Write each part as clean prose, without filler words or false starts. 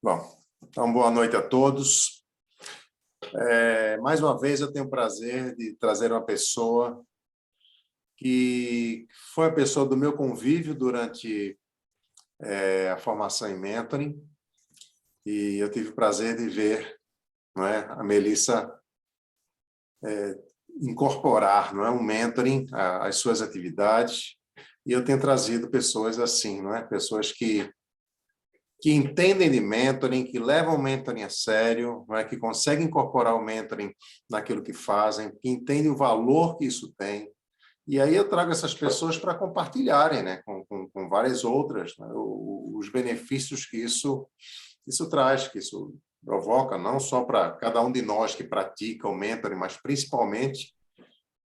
Bom, então boa noite a todos. Mais uma vez eu tenho o prazer de trazer uma pessoa que foi a pessoa do meu convívio durante a formação em mentoring, e eu tive o prazer de ver, não é, a Melissa incorporar, não é, um mentoring às suas atividades, e eu tenho trazido pessoas assim, não é, pessoas que entendem de mentoring, que levam o mentoring a sério, não é? Que conseguem incorporar o mentoring naquilo que fazem, que entendem o valor que isso tem. E aí eu trago essas pessoas para compartilharem, né? com várias outras, né? Os benefícios que isso traz, que isso provoca, não só para cada um de nós que pratica o mentoring, mas principalmente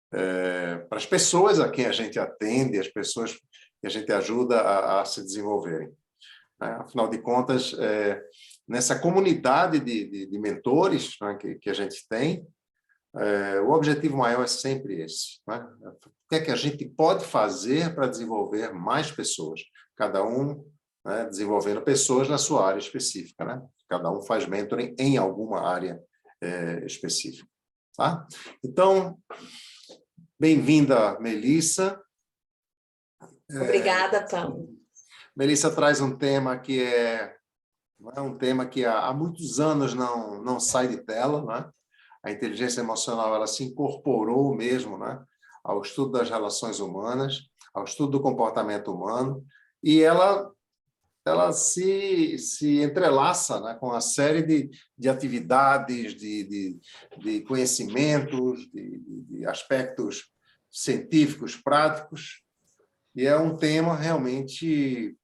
para as pessoas a quem a gente atende, as pessoas que a gente ajuda a se desenvolverem. Afinal de contas, nessa comunidade de mentores, né, que a gente tem, o objetivo maior é sempre esse. Né? O que é que a gente pode fazer para desenvolver mais pessoas? Cada um, né, desenvolvendo pessoas na sua área específica. Né? Cada um faz mentoring em alguma área específica. Tá? Então, bem-vinda, Melissa. Obrigada, Paulo. Melissa traz um tema que é um tema que há muitos anos não sai de tela, né? A inteligência emocional ela se incorporou mesmo, né, ao estudo das relações humanas, ao estudo do comportamento humano, e ela se entrelaça, né, com uma série de atividades, de conhecimentos, de aspectos científicos, práticos, e é um tema realmente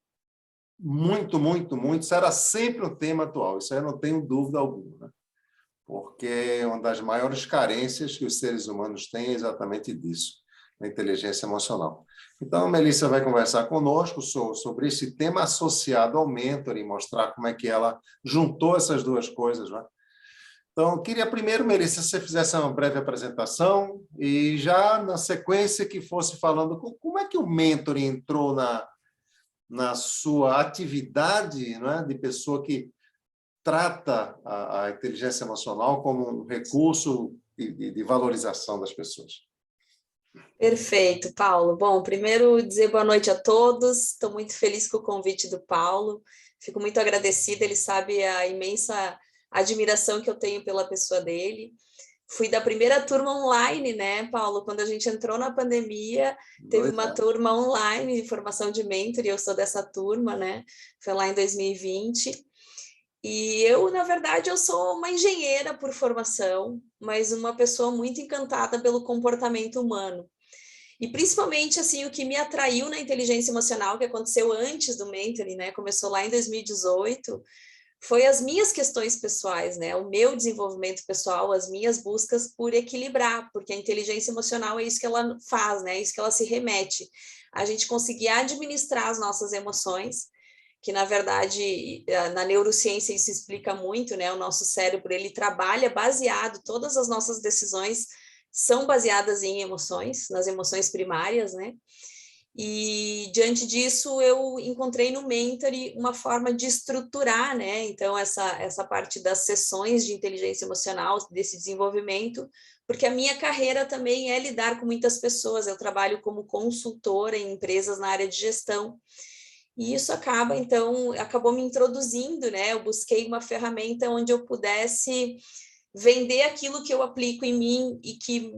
muito, muito, muito, será sempre um tema atual, isso aí eu não tenho dúvida alguma, né? Porque uma das maiores carências que os seres humanos têm é exatamente disso, a inteligência emocional. Então, a Melissa vai conversar conosco sobre esse tema associado ao mentoring, mostrar como é que ela juntou essas duas coisas, né? Então, eu queria primeiro, Melissa, se você fizesse uma breve apresentação e já na sequência que fosse falando como é que o mentoring entrou na sua atividade, né, de pessoa que trata a inteligência emocional como um recurso de valorização das pessoas. Perfeito, Paulo. Bom, primeiro dizer boa noite a todos. Estou muito feliz com o convite do Paulo. Fico muito agradecida, ele sabe a imensa admiração que eu tenho pela pessoa dele. Fui da primeira turma online, né, Paulo? Quando a gente entrou na pandemia, teve uma turma online de formação de mentor, e eu sou dessa turma, né? Foi lá em 2020. E eu, na verdade, eu sou uma engenheira por formação, mas uma pessoa muito encantada pelo comportamento humano. E principalmente, assim, o que me atraiu na inteligência emocional, que aconteceu antes do mentoring, né? Começou lá em 2018, foi as minhas questões pessoais, né? O meu desenvolvimento pessoal, as minhas buscas por equilibrar, porque a inteligência emocional é isso que ela faz, né? É isso que ela se remete. A gente conseguir administrar as nossas emoções, que na verdade na neurociência isso explica muito, né? O nosso cérebro ele trabalha baseado, todas as nossas decisões são baseadas em emoções, nas emoções primárias, né? E diante disso eu encontrei no Mentoring uma forma de estruturar, né? Então essa parte das sessões de inteligência emocional, desse desenvolvimento, porque a minha carreira também é lidar com muitas pessoas. Eu trabalho como consultora em empresas na área de gestão. E isso acabou me introduzindo, né? Eu busquei uma ferramenta onde eu pudesse vender aquilo que eu aplico em mim e que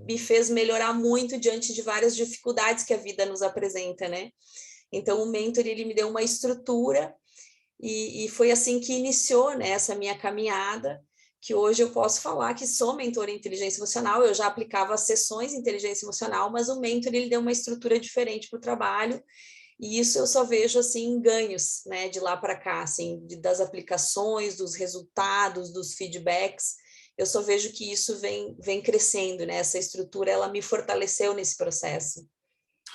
me fez melhorar muito diante de várias dificuldades que a vida nos apresenta, né? Então, o mentor, ele me deu uma estrutura e foi assim que iniciou, né, essa minha caminhada, que hoje eu posso falar que sou mentora em inteligência emocional. Eu já aplicava sessões de inteligência emocional, mas o mentor, ele deu uma estrutura diferente para o trabalho. E isso eu só vejo assim ganhos, né, de lá para cá, assim, das aplicações, dos resultados, dos feedbacks. Eu só vejo que isso vem crescendo, né? Essa estrutura ela me fortaleceu nesse processo.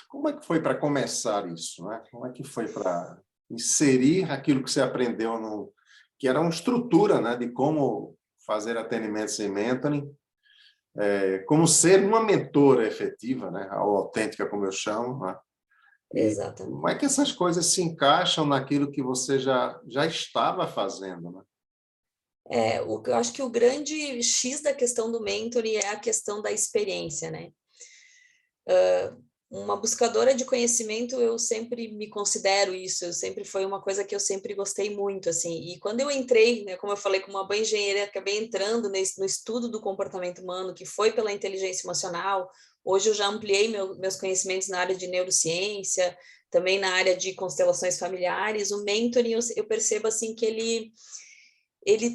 Como é que foi para começar isso, né? Como é que foi para inserir aquilo que você aprendeu que era uma estrutura, né, de como fazer atendimentos em mentoring, como ser uma mentora efetiva, né, ou autêntica, como eu chamo, né? Exatamente. Como é que essas coisas se encaixam naquilo que você já estava fazendo, né? Eu acho que o grande X da questão do mentoring é a questão da experiência, né? Uma buscadora de conhecimento, eu sempre me considero isso, eu sempre foi uma coisa que eu sempre gostei muito, assim, e quando eu entrei, né, como eu falei, como uma boa engenheira, acabei entrando no estudo do comportamento humano, que foi pela inteligência emocional. Hoje eu já ampliei meus conhecimentos na área de neurociência, também na área de constelações familiares. O mentoring, eu percebo, assim, que ele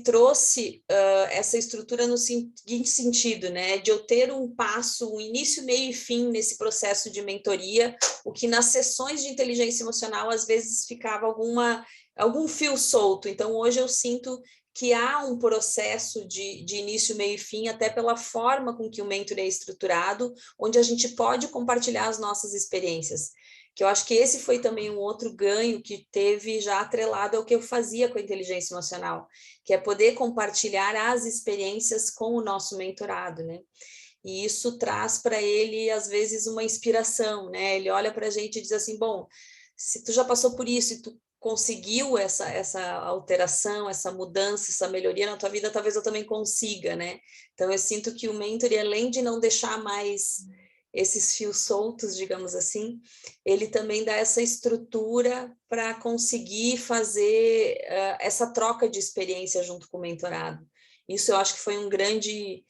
trouxe essa estrutura no seguinte sentido, né, de eu ter um passo, um início, meio e fim nesse processo de mentoria, o que nas sessões de inteligência emocional às vezes ficava algum fio solto. Então hoje eu sinto que há um processo de início, meio e fim, até pela forma com que o mentor é estruturado, onde a gente pode compartilhar as nossas experiências. Que eu acho que esse foi também um outro ganho que teve já atrelado ao que eu fazia com a inteligência emocional, que é poder compartilhar as experiências com o nosso mentorado, né? E isso traz para ele, às vezes, uma inspiração, né? Ele olha para a gente e diz assim, bom, se tu já passou por isso e tu conseguiu essa alteração, essa mudança, essa melhoria na tua vida, talvez eu também consiga, né? Então, eu sinto que o mentor, além de não deixar mais esses fios soltos, digamos assim, ele também dá essa estrutura para conseguir fazer essa troca de experiência junto com o mentorado. Isso eu acho que foi um grande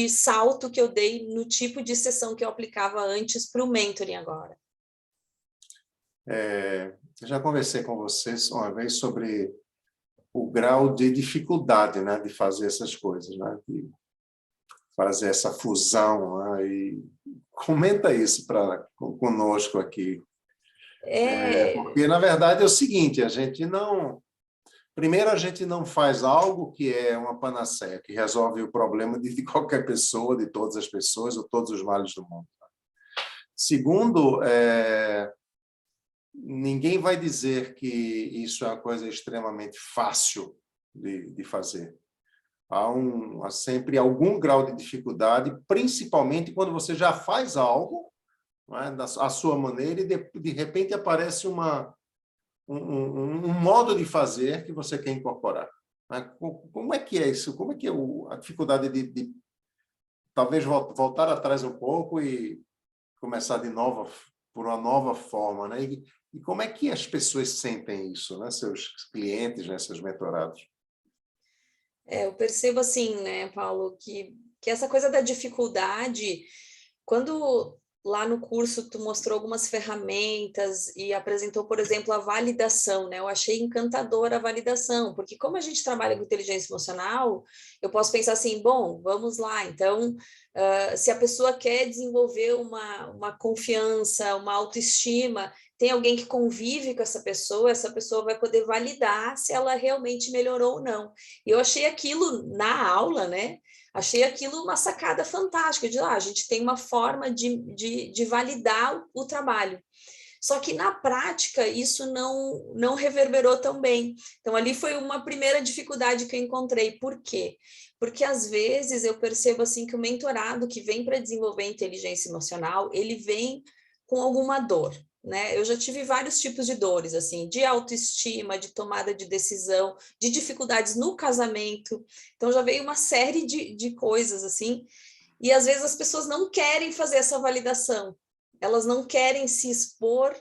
salto que eu dei no tipo de sessão que eu aplicava antes para o mentoring agora. Eu já conversei com vocês uma vez sobre o grau de dificuldade, né, de fazer essas coisas, né, de fazer essa fusão, né, e comenta isso conosco aqui. Porque, na verdade, é o seguinte, primeiro, a gente não faz algo que é uma panaceia, que resolve o problema de qualquer pessoa, de todas as pessoas, ou todos os males do mundo. Segundo, ninguém vai dizer que isso é uma coisa extremamente fácil de fazer. Há sempre algum grau de dificuldade, principalmente quando você já faz algo, não é, à sua maneira, e de repente aparece um modo de fazer que você quer incorporar. Como é que é isso? Como é que é a dificuldade de talvez voltar atrás um pouco e começar por uma nova forma, né? E como é que as pessoas sentem isso, né? Seus clientes, né? Seus mentorados? Eu percebo assim, né, Paulo, que essa coisa da dificuldade, quando lá no curso tu mostrou algumas ferramentas e apresentou, por exemplo, a validação, né? Eu achei encantadora a validação, porque como a gente trabalha com inteligência emocional, eu posso pensar assim, bom, vamos lá, então, se a pessoa quer desenvolver uma confiança, uma autoestima, tem alguém que convive com essa pessoa vai poder validar se ela realmente melhorou ou não. E eu achei aquilo na aula, né? Achei aquilo uma sacada fantástica, a gente tem uma forma de validar o trabalho. Só que na prática isso não reverberou tão bem. Então ali foi uma primeira dificuldade que eu encontrei. Por quê? Porque às vezes eu percebo assim que o mentorado que vem para desenvolver inteligência emocional, ele vem com alguma dor, né? Eu já tive vários tipos de dores, assim, de autoestima, de tomada de decisão, de dificuldades no casamento. Então já veio uma série de coisas assim, e às vezes as pessoas não querem fazer essa validação, elas não querem se expor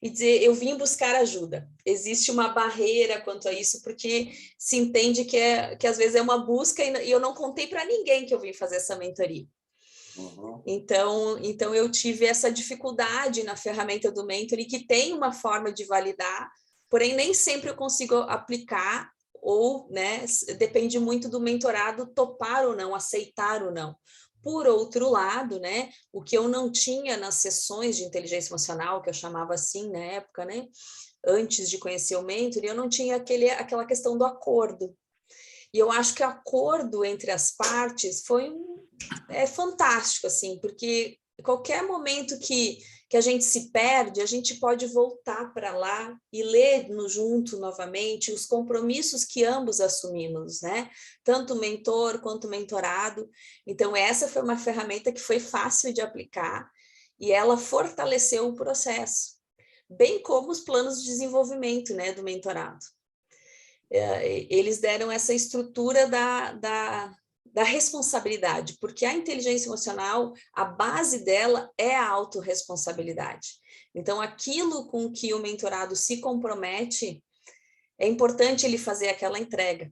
e dizer, eu vim buscar ajuda. Existe uma barreira quanto a isso, porque se entende que às vezes é uma busca e eu não contei para ninguém que eu vim fazer essa mentoria. Uhum. Então eu tive essa dificuldade na ferramenta do mentoring, que tem uma forma de validar, porém nem sempre eu consigo aplicar, ou, né, depende muito do mentorado topar ou não, aceitar ou não. Por outro lado, né, o que eu não tinha nas sessões de inteligência emocional, que eu chamava assim na época, né, antes de conhecer o mentor, eu não tinha aquela questão do acordo. E eu acho que o acordo entre as partes é fantástico, assim, porque qualquer momento que a gente se perde, a gente pode voltar para lá e ler no junto novamente os compromissos que ambos assumimos, né? Tanto o mentor quanto o mentorado. Então, essa foi uma ferramenta que foi fácil de aplicar e ela fortaleceu o processo, bem como os planos de desenvolvimento, né, do mentorado. Eles deram essa estrutura da responsabilidade, porque a inteligência emocional, a base dela é a autorresponsabilidade. Então, aquilo com que o mentorado se compromete, é importante ele fazer aquela entrega.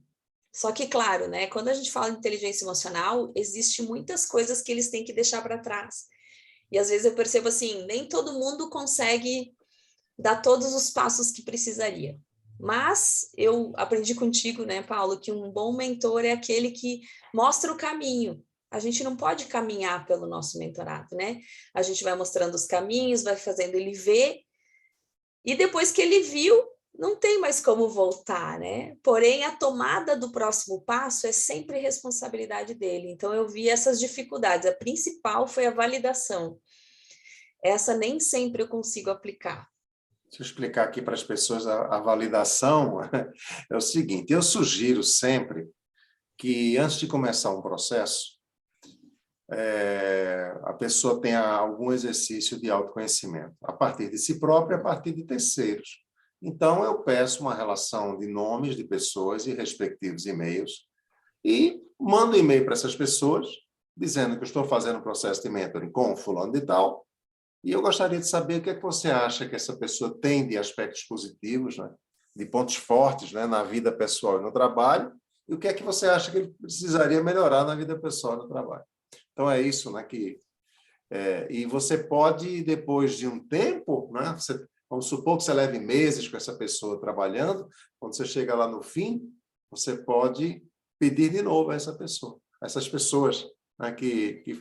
Só que, claro, né, quando a gente fala de inteligência emocional, existe muitas coisas que eles têm que deixar para trás. E às vezes eu percebo assim, nem todo mundo consegue dar todos os passos que precisaria. Mas eu aprendi contigo, né, Paulo, que um bom mentor é aquele que mostra o caminho. A gente não pode caminhar pelo nosso mentorado, né? A gente vai mostrando os caminhos, vai fazendo ele ver, e depois que ele viu, não tem mais como voltar, né? Porém, a tomada do próximo passo é sempre responsabilidade dele. Então, eu vi essas dificuldades. A principal foi a validação. Essa nem sempre eu consigo aplicar. Deixa eu explicar aqui para as pessoas a validação. É o seguinte, eu sugiro sempre que, antes de começar um processo, a pessoa tenha algum exercício de autoconhecimento, a partir de si própria, a partir de terceiros. Então, eu peço uma relação de nomes de pessoas e respectivos e-mails e mando e-mail para essas pessoas, dizendo que eu estou fazendo um processo de mentoring com fulano de tal, e eu gostaria de saber o que é que você acha que essa pessoa tem de aspectos positivos, né? De pontos fortes, né? Na vida pessoal e no trabalho, e o que é que você acha que ele precisaria melhorar na vida pessoal e no trabalho. Então, é isso, né? E você pode, depois de um tempo, né? Vamos supor que você leve meses com essa pessoa trabalhando, quando você chega lá no fim, você pode pedir de novo a essas pessoas, né? Que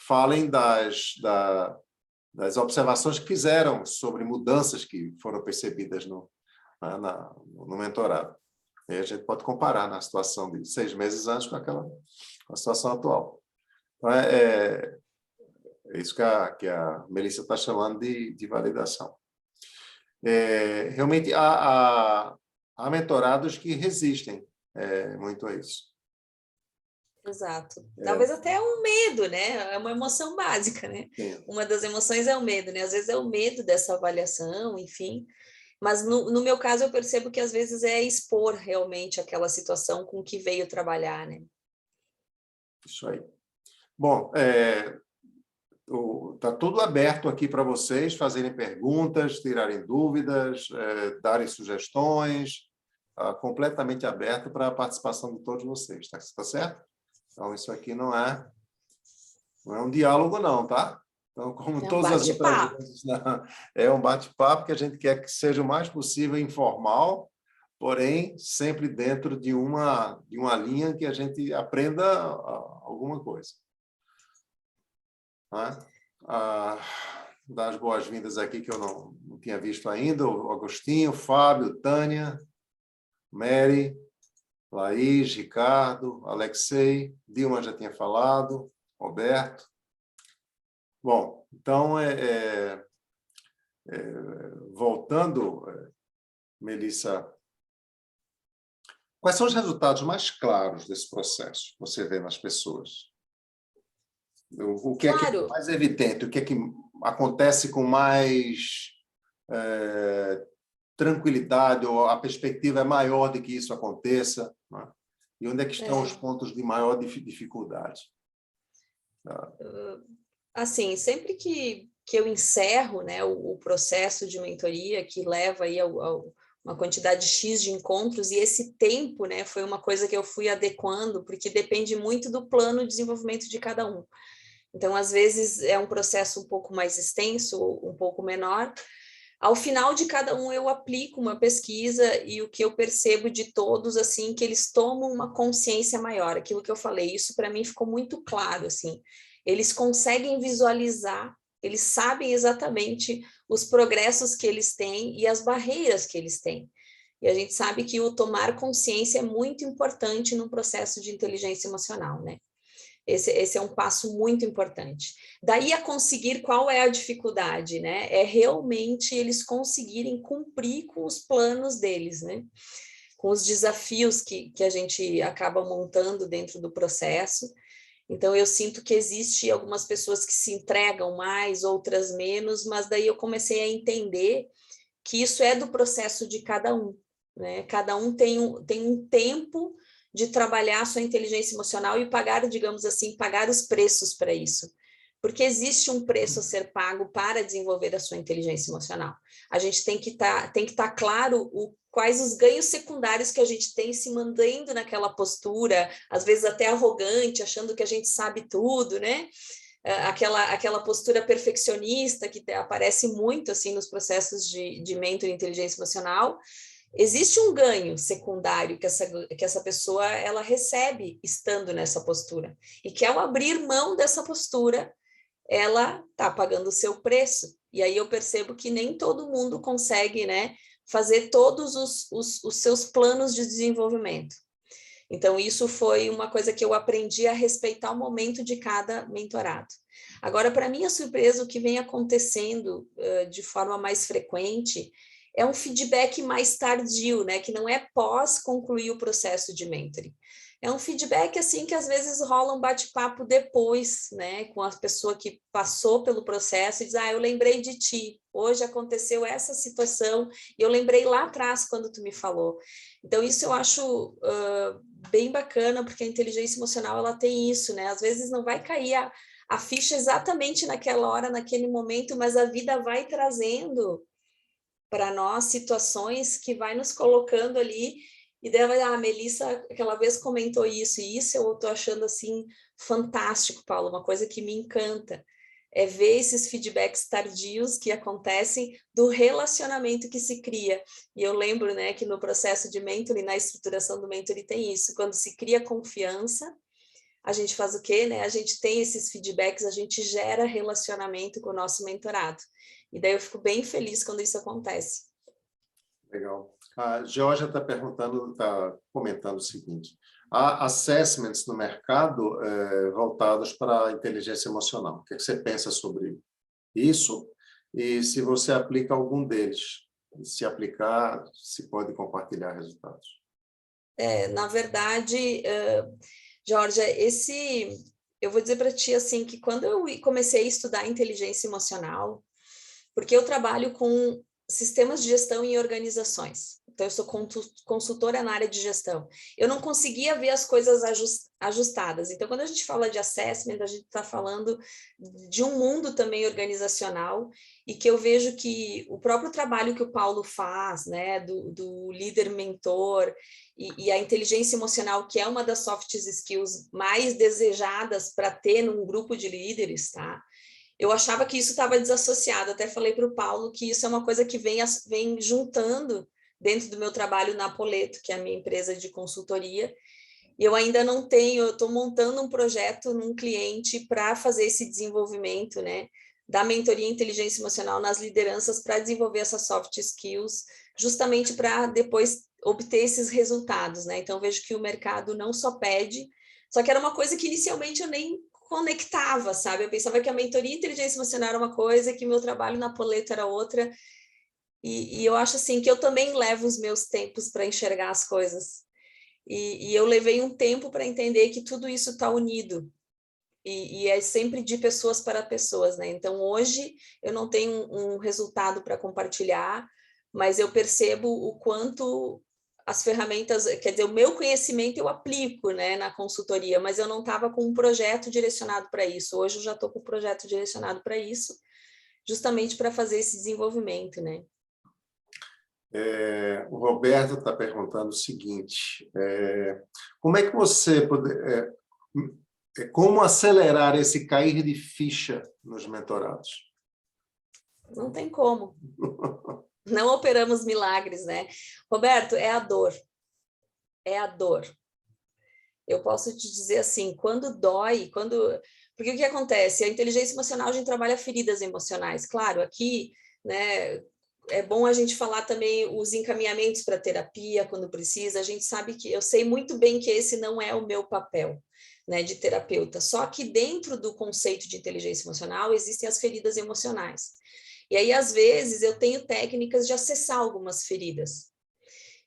falem das observações que fizeram sobre mudanças que foram percebidas no mentorado. E a gente pode comparar na situação de 6 meses antes com a situação atual. Então, é isso que a Melissa está chamando de validação. Realmente, há mentorados que resistem muito a isso. Exato. Talvez até um medo, né? É uma emoção básica, né? Sim. Uma das emoções é o medo, né? Às vezes é o medo dessa avaliação, enfim. Mas no meu caso eu percebo que às vezes é expor realmente aquela situação com que veio trabalhar, né? Isso aí. Bom, está tudo aberto aqui para vocês fazerem perguntas, tirarem dúvidas, darem sugestões, completamente aberto para a participação de todos vocês, tá certo? Então, isso aqui não é um diálogo, não, tá? Então, como É um todas as outras bate-papo. vezes, é um bate-papo que a gente quer que seja o mais possível informal, porém, sempre dentro de uma linha que a gente aprenda alguma coisa. Tá? Dar as boas-vindas aqui, que eu não tinha visto ainda, o Agostinho, Fábio, Tânia, Mary, Laís, Ricardo, Alexei, Dilma já tinha falado, Roberto. Bom, então, voltando, Melissa, quais são os resultados mais claros desse processo que você vê nas pessoas? O que é que é mais evidente? O que é que acontece com mais tranquilidade, ou a perspectiva é maior de que isso aconteça? Né? E onde é que estão os pontos de maior dificuldade? Assim, sempre que eu encerro, né, o processo de mentoria, que leva aí uma quantidade X de encontros, e esse tempo, né, foi uma coisa que eu fui adequando, porque depende muito do plano de desenvolvimento de cada um. Então, às vezes, é um processo um pouco mais extenso, um pouco menor. Ao final de cada um, eu aplico uma pesquisa, e o que eu percebo de todos, assim, que eles tomam uma consciência maior. Aquilo que eu falei, isso para mim ficou muito claro, assim. Eles conseguem visualizar, eles sabem exatamente os progressos que eles têm e as barreiras que eles têm. E a gente sabe que o tomar consciência é muito importante no processo de inteligência emocional, né? Esse é um passo muito importante. Daí a conseguir qual é a dificuldade, né? É realmente eles conseguirem cumprir com os planos deles, né? Com os desafios que a gente acaba montando dentro do processo. Então, eu sinto que existe algumas pessoas que se entregam mais, outras menos, mas daí eu comecei a entender que isso é do processo de cada um, né? Cada um tem um tempo de trabalhar a sua inteligência emocional e pagar, digamos assim, pagar os preços para isso. Porque existe um preço a ser pago para desenvolver a sua inteligência emocional. A gente tem que estar claro quais os ganhos secundários que a gente tem se mantendo naquela postura, às vezes até arrogante, achando que a gente sabe tudo, né? Aquela postura perfeccionista que aparece muito assim nos processos de mentoring inteligência emocional. Existe um ganho secundário que essa pessoa ela recebe estando nessa postura, e que ao abrir mão dessa postura, ela está pagando o seu preço. E aí eu percebo que nem todo mundo consegue, né, fazer todos os seus planos de desenvolvimento. Então, isso foi uma coisa que eu aprendi a respeitar o momento de cada mentorado. Agora, para minha surpresa, o que vem acontecendo de forma mais frequente é um feedback mais tardio, né? Que não é pós concluir o processo de mentoring. É um feedback assim que às vezes rola um bate-papo depois, né, com a pessoa que passou pelo processo e diz: eu lembrei de ti, hoje aconteceu essa situação e eu lembrei lá atrás quando tu me falou. Então isso eu acho bem bacana, porque a inteligência emocional ela tem isso, né? Às vezes não vai cair a ficha exatamente naquela hora, naquele momento, mas a vida vai trazendo para nós situações que vai nos colocando ali. E daí a Melissa aquela vez comentou isso, e isso eu estou achando assim fantástico, Paulo, uma coisa que me encanta, é ver esses feedbacks tardios que acontecem do relacionamento que se cria. E eu lembro, né, que no processo de mentoring, na estruturação do mentoring tem isso, quando se cria confiança, a gente faz o quê, né? A gente tem esses feedbacks, a gente gera relacionamento com o nosso mentorado. E daí eu fico bem feliz quando isso acontece. Legal. A Georgia está comentando o seguinte: há assessments no mercado voltados para a inteligência emocional. O que você pensa sobre isso? E se você aplica algum deles? Se aplicar, se pode compartilhar resultados. Na verdade, Georgia, eu vou dizer para ti assim que quando eu comecei a estudar inteligência emocional, porque eu trabalho com sistemas de gestão em organizações. Então, eu sou consultora na área de gestão. Eu não conseguia ver as coisas ajustadas. Então, quando a gente fala de assessment, a gente está falando de um mundo também organizacional, e que eu vejo que o próprio trabalho que o Paulo faz, né, do líder mentor, e a inteligência emocional, que é uma das soft skills mais desejadas para ter num grupo de líderes, tá? Eu achava que isso estava desassociado, até falei para o Paulo que isso é uma coisa que vem juntando dentro do meu trabalho na Apoleto, que é a minha empresa de consultoria, e eu ainda não tenho, eu estou montando um projeto num cliente para fazer esse desenvolvimento, né, da mentoria inteligência emocional nas lideranças, para desenvolver essas soft skills, justamente para depois obter esses resultados, né? Então, eu vejo que o mercado não só pede, só que era uma coisa que inicialmente eu nem conectava, sabe? Eu pensava que a mentoria inteligência emocional era uma coisa, que meu trabalho na Poleto era outra, e eu acho assim que eu também levo os meus tempos para enxergar as coisas, e eu levei um tempo para entender que tudo isso está unido, e é sempre de pessoas para pessoas, né? Então, hoje, eu não tenho um resultado para compartilhar, mas eu percebo o quanto as ferramentas, quer dizer, o meu conhecimento eu aplico, né, na consultoria, mas eu não estava com um projeto direcionado para isso. Hoje eu já estou com um projeto direcionado para isso, justamente para fazer esse desenvolvimento, né? O Roberto está perguntando o seguinte: como é que você como acelerar esse cair de ficha nos mentorados? Não tem como. Não operamos milagres, né? Roberto, é a dor. É a dor. Eu posso te dizer assim, quando dói, porque o que acontece? A inteligência emocional, a gente trabalha feridas emocionais. Claro, aqui, né, é bom a gente falar também os encaminhamentos para terapia quando precisa. A gente sabe que, eu sei muito bem que esse não é o meu papel, né, de terapeuta. Só que dentro do conceito de inteligência emocional existem as feridas emocionais. E aí, às vezes, eu tenho técnicas de acessar algumas feridas.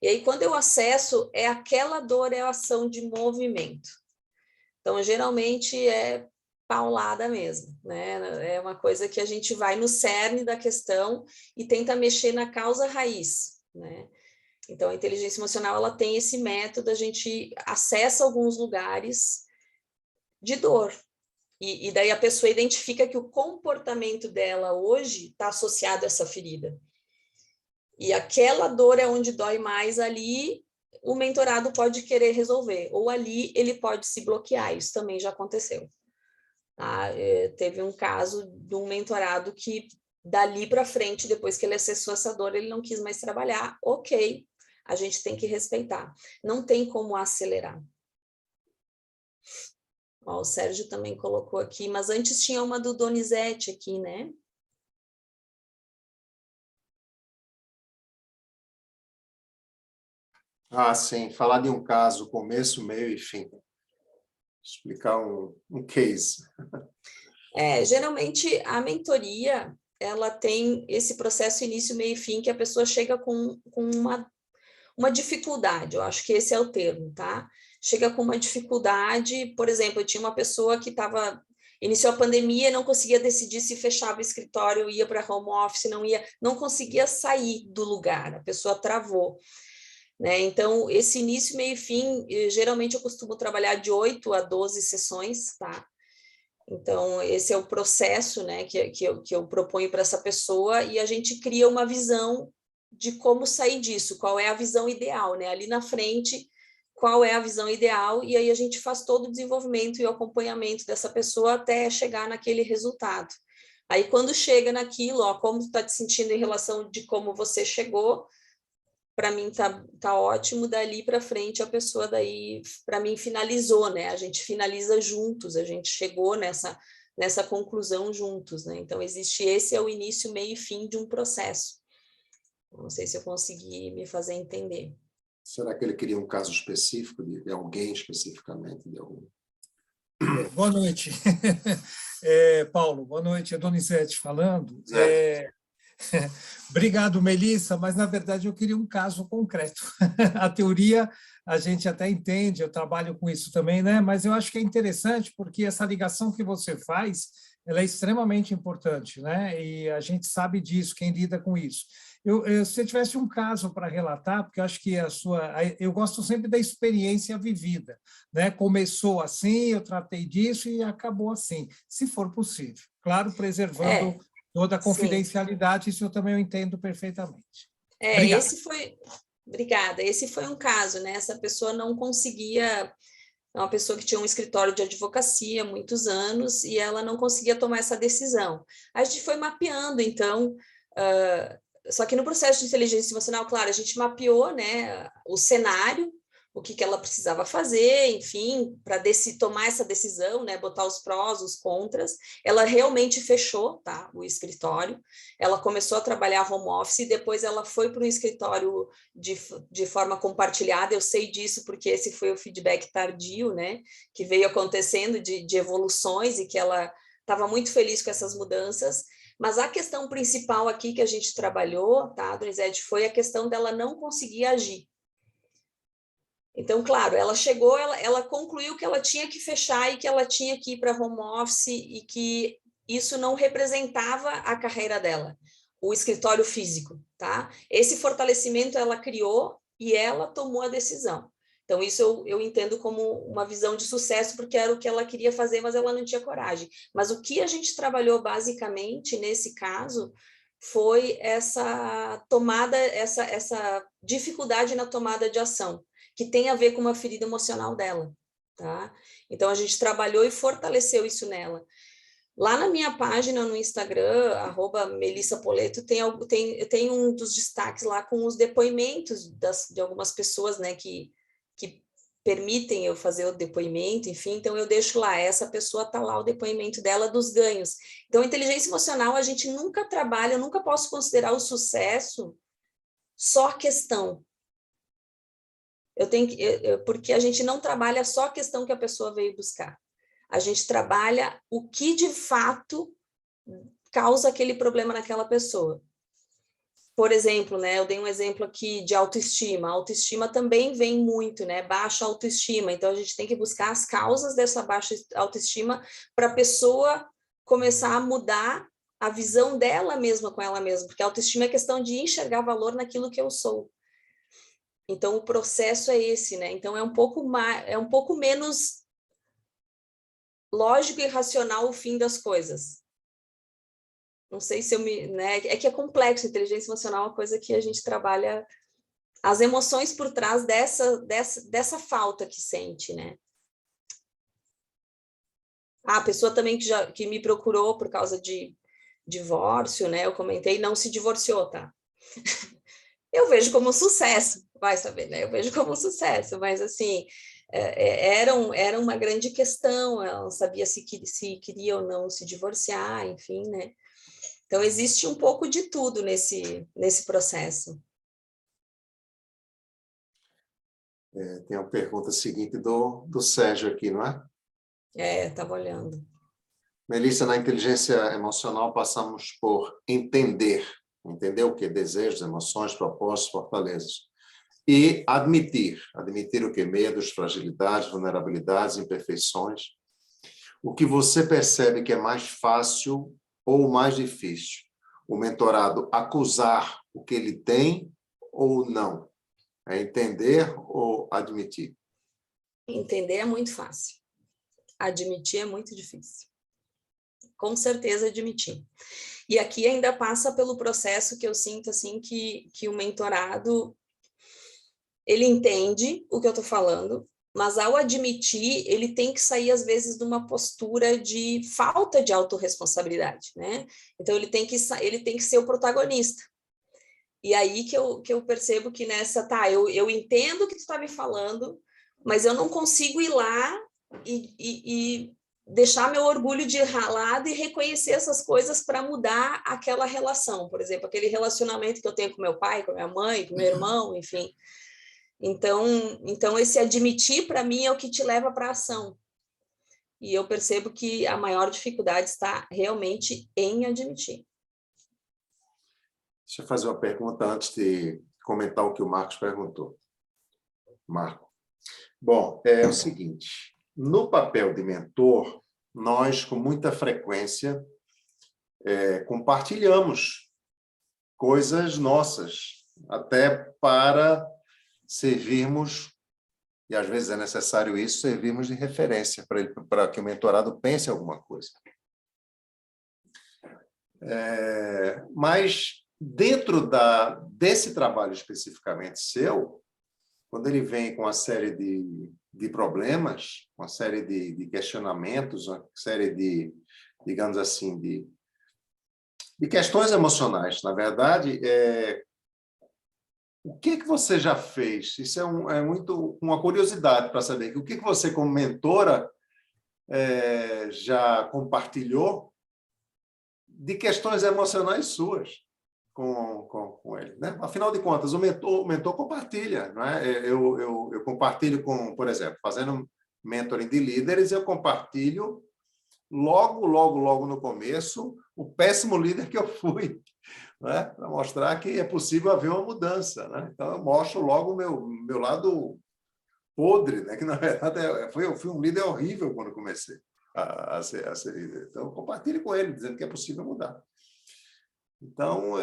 E aí, quando eu acesso, é aquela dor, é a ação de movimento. Então, geralmente é paulada mesmo, né? É uma coisa que a gente vai no cerne da questão e tenta mexer na causa raiz, né? Então, a inteligência emocional, ela tem esse método, a gente acessa alguns lugares de dor, e daí a pessoa identifica que o comportamento dela hoje está associado a essa ferida. E aquela dor é onde dói mais, ali o mentorado pode querer resolver, ou ali ele pode se bloquear, isso também já aconteceu. Teve um caso de um mentorado que dali para frente, depois que ele acessou essa dor, ele não quis mais trabalhar, ok, a gente tem que respeitar, não tem como acelerar. Ó, o Sérgio também colocou aqui, mas antes tinha uma do Donizete aqui, né? Ah, sim, falar de um caso, começo, meio e fim. Explicar um case. Geralmente a mentoria, ela tem esse processo início, meio e fim, que a pessoa chega com uma dificuldade, eu acho que esse é o termo, tá? Chega com uma dificuldade, por exemplo, eu tinha uma pessoa que iniciou a pandemia e não conseguia decidir se fechava o escritório, ia para home office, não conseguia sair do lugar, a pessoa travou. Né? Então, esse início, meio e fim, geralmente eu costumo trabalhar de 8 a 12 sessões, tá? Então, esse é o processo, né, que eu proponho para essa pessoa, e a gente cria uma visão de como sair disso, qual é a visão ideal, né? Ali na frente, qual é a visão ideal, e aí a gente faz todo o desenvolvimento e o acompanhamento dessa pessoa até chegar naquele resultado. Aí, quando chega naquilo, ó, como tu está te sentindo em relação de como você chegou, para mim tá ótimo, dali para frente a pessoa daí, para mim, finalizou, né? A gente finaliza juntos, a gente chegou nessa conclusão juntos, né? Então, esse é o início, meio e fim de um processo. Não sei se eu consegui me fazer entender. Será que ele queria um caso específico, de alguém especificamente? De algum... Boa noite. Paulo, boa noite. É Donizete falando. Obrigado, Melissa, mas, na verdade, eu queria um caso concreto. A teoria a gente até entende, eu trabalho com isso também, né? Mas eu acho que é interessante porque essa ligação que você faz, ela é extremamente importante, né? E a gente sabe disso, quem lida com isso. Se você tivesse um caso para relatar, porque eu acho que eu gosto sempre da experiência vivida, né? Começou assim, eu tratei disso e acabou assim, se for possível. Claro, preservando toda a confidencialidade, sim. Isso eu também entendo perfeitamente. Obrigada. Esse foi um caso, né? Essa pessoa não conseguia, é uma pessoa que tinha um escritório de advocacia há muitos anos e ela não conseguia tomar essa decisão. A gente foi mapeando, então, só que no processo de inteligência emocional, claro, a gente mapeou, né, o cenário, o que ela precisava fazer, enfim, para tomar essa decisão, né, botar os prós, os contras. Ela realmente fechou, tá, o escritório. Ela começou a trabalhar home office e depois ela foi para um escritório de forma compartilhada. Eu sei disso porque esse foi o feedback tardio, né, que veio acontecendo de evoluções e que ela estava muito feliz com essas mudanças. Mas a questão principal aqui que a gente trabalhou, tá, Donizete, foi a questão dela não conseguir agir. Então, claro, ela chegou, ela concluiu que ela tinha que fechar e que ela tinha que ir para home office e que isso não representava a carreira dela, o escritório físico, tá? Esse fortalecimento ela criou e ela tomou a decisão. Então, isso eu entendo como uma visão de sucesso, porque era o que ela queria fazer, mas ela não tinha coragem. Mas o que a gente trabalhou basicamente nesse caso foi essa tomada, essa dificuldade na tomada de ação, que tem a ver com uma ferida emocional dela, tá? Então, a gente trabalhou e fortaleceu isso nela. Lá na minha página no Instagram, @melissapoleto, tem um dos destaques lá com os depoimentos de algumas pessoas, né, que permitem eu fazer o depoimento, enfim, então eu deixo lá, essa pessoa está lá o depoimento dela dos ganhos. Então, inteligência emocional, a gente nunca trabalha, eu nunca posso considerar o sucesso só a questão. Porque a gente não trabalha só a questão que a pessoa veio buscar. A gente trabalha o que de fato causa aquele problema naquela pessoa. por exemplo, né, eu dei um exemplo aqui de autoestima. A autoestima também vem muito, né, baixa autoestima. Então, a gente tem que buscar as causas dessa baixa autoestima para a pessoa começar a mudar a visão dela mesma com ela mesma, porque a autoestima é questão de enxergar valor naquilo que eu sou. Então, o processo é esse, né? Então, é um pouco menos lógico e racional o fim das coisas. Não sei se eu me... Né? É que é complexo, inteligência emocional é uma coisa que a gente trabalha as emoções por trás dessa falta que sente, né? A pessoa também que me procurou por causa de divórcio, né? Eu comentei, não se divorciou, tá? Eu vejo como um sucesso, vai saber, né? Eu vejo como um sucesso, mas assim, era uma grande questão, ela não sabia se queria ou não se divorciar, enfim, né? Então, existe um pouco de tudo nesse processo. Tem uma pergunta seguinte do Sérgio aqui, não é? Estava olhando. Melissa, na inteligência emocional passamos por entender o que? Desejos, emoções, propósitos, fortalezas. E admitir o que? Medos, fragilidades, vulnerabilidades, imperfeições. O que você percebe que é mais fácil ou mais difícil? O mentorado acusar o que ele tem ou não? É entender ou admitir? Entender é muito fácil. Admitir é muito difícil. Com certeza admitir. E aqui ainda passa pelo processo que eu sinto assim que o mentorado ele entende o que eu estou falando, mas ao admitir, ele tem que sair às vezes de uma postura de falta de autorresponsabilidade, né? Então ele tem que ser o protagonista. E aí que eu percebo que eu entendo o que tu está me falando, mas eu não consigo ir lá e deixar meu orgulho de lado e reconhecer essas coisas para mudar aquela relação. Por exemplo, aquele relacionamento que eu tenho com meu pai, com minha mãe, com meu irmão, enfim. Então esse admitir, para mim, é o que te leva para a ação. E eu percebo que a maior dificuldade está realmente em admitir. Deixa eu fazer uma pergunta antes de comentar o que o Marcos perguntou. Marco. Bom, é o seguinte, no papel de mentor, nós, com muita frequência, compartilhamos coisas nossas, até para servirmos, e às vezes é necessário isso, servirmos de referência para que o mentorado pense alguma coisa. Mas, dentro desse trabalho especificamente seu, quando ele vem com uma série de problemas, uma série de questionamentos, uma série de, digamos assim, de questões emocionais, na verdade, o que você já fez? Isso é muito uma curiosidade para saber. O que você, como mentora, já compartilhou de questões emocionais suas com ele, né? Afinal de contas, o mentor compartilha, não é? Eu compartilho por exemplo, fazendo mentoring de líderes, eu compartilho logo no começo o péssimo líder que eu fui, né? Para mostrar que é possível haver uma mudança, né? Então, eu mostro logo o meu lado podre, né? Que, na verdade, eu fui um líder horrível quando comecei a ser líder. Então, eu compartilho com ele, dizendo que é possível mudar. Então,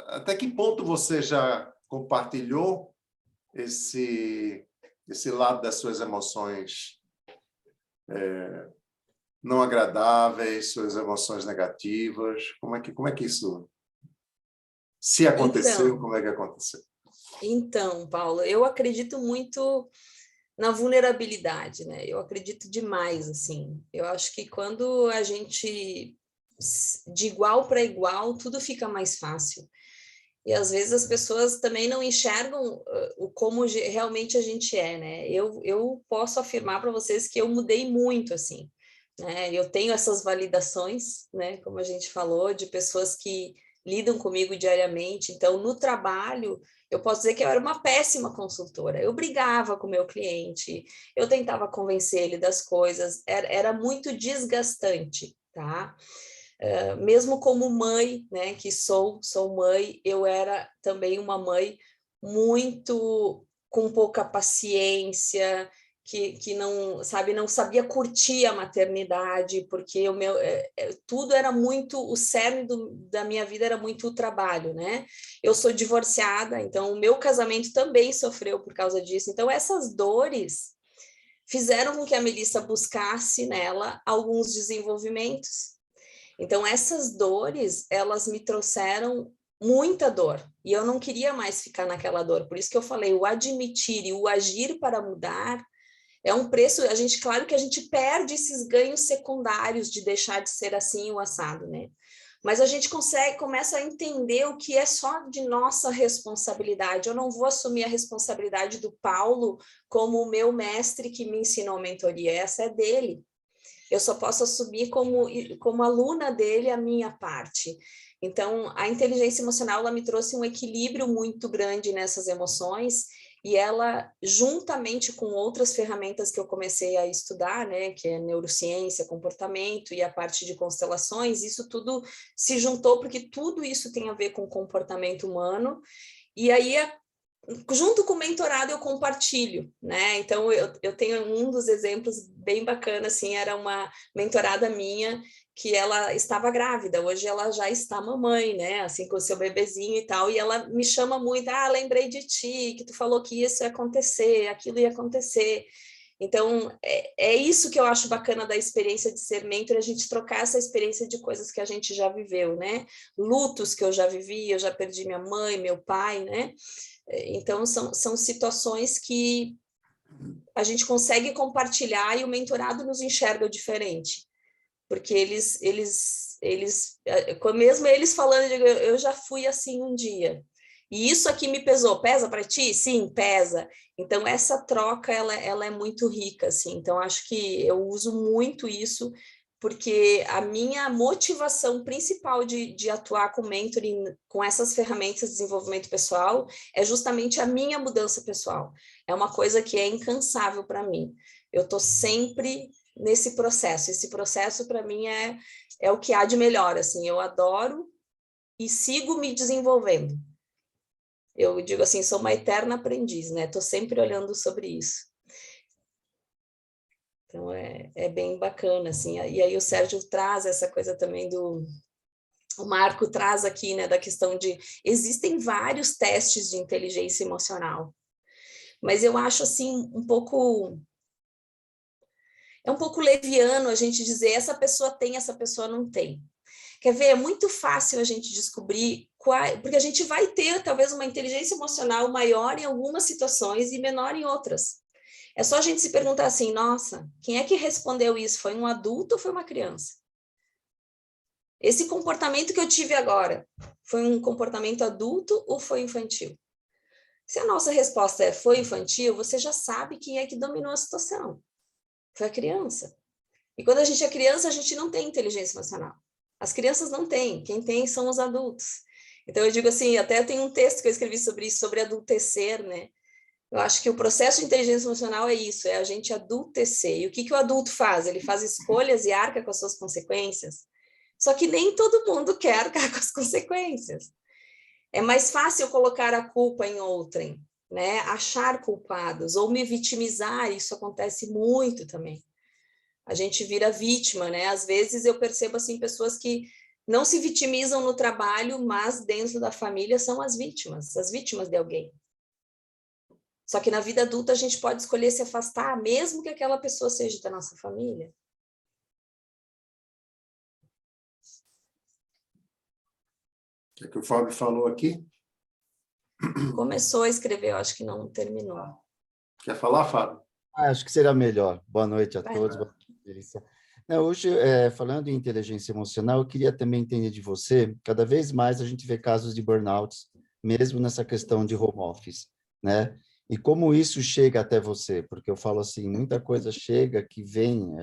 até que ponto você já compartilhou esse lado das suas emoções não agradáveis, suas emoções negativas? Como é que isso... Se aconteceu, Então, como é que aconteceu? Então, Paulo, eu acredito muito na vulnerabilidade, né? Eu acredito demais, assim. Eu acho que quando a gente, de igual para igual, tudo fica mais fácil. E às vezes as pessoas também não enxergam o como realmente a gente é, né? Eu posso afirmar para vocês que eu mudei muito, assim, né? Eu tenho essas validações, né? Como a gente falou, de pessoas que lidam comigo diariamente. Então, no trabalho, eu posso dizer que eu era uma péssima consultora. Eu brigava com o meu cliente, eu tentava convencer ele das coisas, era muito desgastante, tá? Mesmo como mãe, né, que sou mãe, eu era também uma mãe muito com pouca paciência, que não, sabe, não sabia curtir a maternidade, porque tudo era muito, o cerne da minha vida era muito o trabalho, né? Eu sou divorciada, então o meu casamento também sofreu por causa disso. Então essas dores fizeram com que a Melissa buscasse nela alguns desenvolvimentos. Então essas dores, elas me trouxeram muita dor, e eu não queria mais ficar naquela dor. Por isso que eu falei, o admitir e o agir para mudar é um preço, claro que a gente perde esses ganhos secundários de deixar de ser assim o assado, né? Mas a gente começa a entender o que é só de nossa responsabilidade. Eu não vou assumir a responsabilidade do Paulo como o meu mestre que me ensinou a mentoria, essa é dele. Eu só posso assumir como aluna dele a minha parte. Então, a inteligência emocional, ela me trouxe um equilíbrio muito grande nessas emoções, e ela, juntamente com outras ferramentas que eu comecei a estudar, né, que é neurociência, comportamento e a parte de constelações, isso tudo se juntou, porque tudo isso tem a ver com comportamento humano, e aí junto com o mentorado eu compartilho, né? Então eu tenho um dos exemplos bem bacana, assim, era uma mentorada minha que ela estava grávida, hoje ela já está mamãe, né? Assim, com o seu bebezinho e tal, e ela me chama muito, lembrei de ti, que tu falou que isso ia acontecer, aquilo ia acontecer. Então, é isso que eu acho bacana da experiência de ser mentor, a gente trocar essa experiência de coisas que a gente já viveu, né? Lutos que eu já vivi, eu já perdi minha mãe, meu pai, né? Então, são situações que a gente consegue compartilhar e o mentorado nos enxerga diferente, porque mesmo eles falando, eu já fui assim um dia, e isso aqui me pesou, pesa para ti? Sim, pesa. Então, essa troca, ela é muito rica, assim, então acho que eu uso muito isso, porque a minha motivação principal de atuar com mentoring, com essas ferramentas de desenvolvimento pessoal, é justamente a minha mudança pessoal. É uma coisa que é incansável para mim. Eu estou sempre nesse processo. Esse processo, para mim, é o que há de melhor. Assim, eu adoro e sigo me desenvolvendo. Eu digo assim, sou uma eterna aprendiz, né? Estou sempre olhando sobre isso. Então, é bem bacana, assim. E aí o Sérgio traz essa coisa também o Marco traz aqui, né, da questão de existem vários testes de inteligência emocional, mas eu acho assim é um pouco leviano a gente dizer essa pessoa tem, essa pessoa não tem. Quer ver? É muito fácil a gente descobrir porque a gente vai ter talvez uma inteligência emocional maior em algumas situações e menor em outras. É só a gente se perguntar assim, nossa, quem é que respondeu isso? Foi um adulto ou foi uma criança? Esse comportamento que eu tive agora, foi um comportamento adulto ou foi infantil? Se a nossa resposta foi infantil, você já sabe quem é que dominou a situação. Foi a criança. E quando a gente é criança, a gente não tem inteligência emocional. As crianças não têm, quem tem são os adultos. Então eu digo assim, até tem um texto que eu escrevi sobre isso, sobre adultecer, né? Eu acho que o processo de inteligência emocional é isso, é a gente adultecer. E o que o adulto faz? Ele faz escolhas e arca com as suas consequências. Só que nem todo mundo quer arcar com as consequências. É mais fácil colocar a culpa em outrem, né? Achar culpados ou me vitimizar, isso acontece muito também. A gente vira vítima, né? Às vezes eu percebo assim pessoas que não se vitimizam no trabalho, mas dentro da família são as vítimas de alguém. Só que na vida adulta a gente pode escolher se afastar, mesmo que aquela pessoa seja da nossa família. O que o Fábio falou aqui? Começou a escrever, eu acho que não terminou. Quer falar, Fábio? Acho que será melhor. Boa noite a Vai todos. lá. Boa noite, Melissa. Hoje, falando em inteligência emocional, eu queria também entender de você, cada vez mais a gente vê casos de burnouts, mesmo nessa questão de home office, né? E como isso chega até você? Porque eu falo assim, muita coisa chega que vem,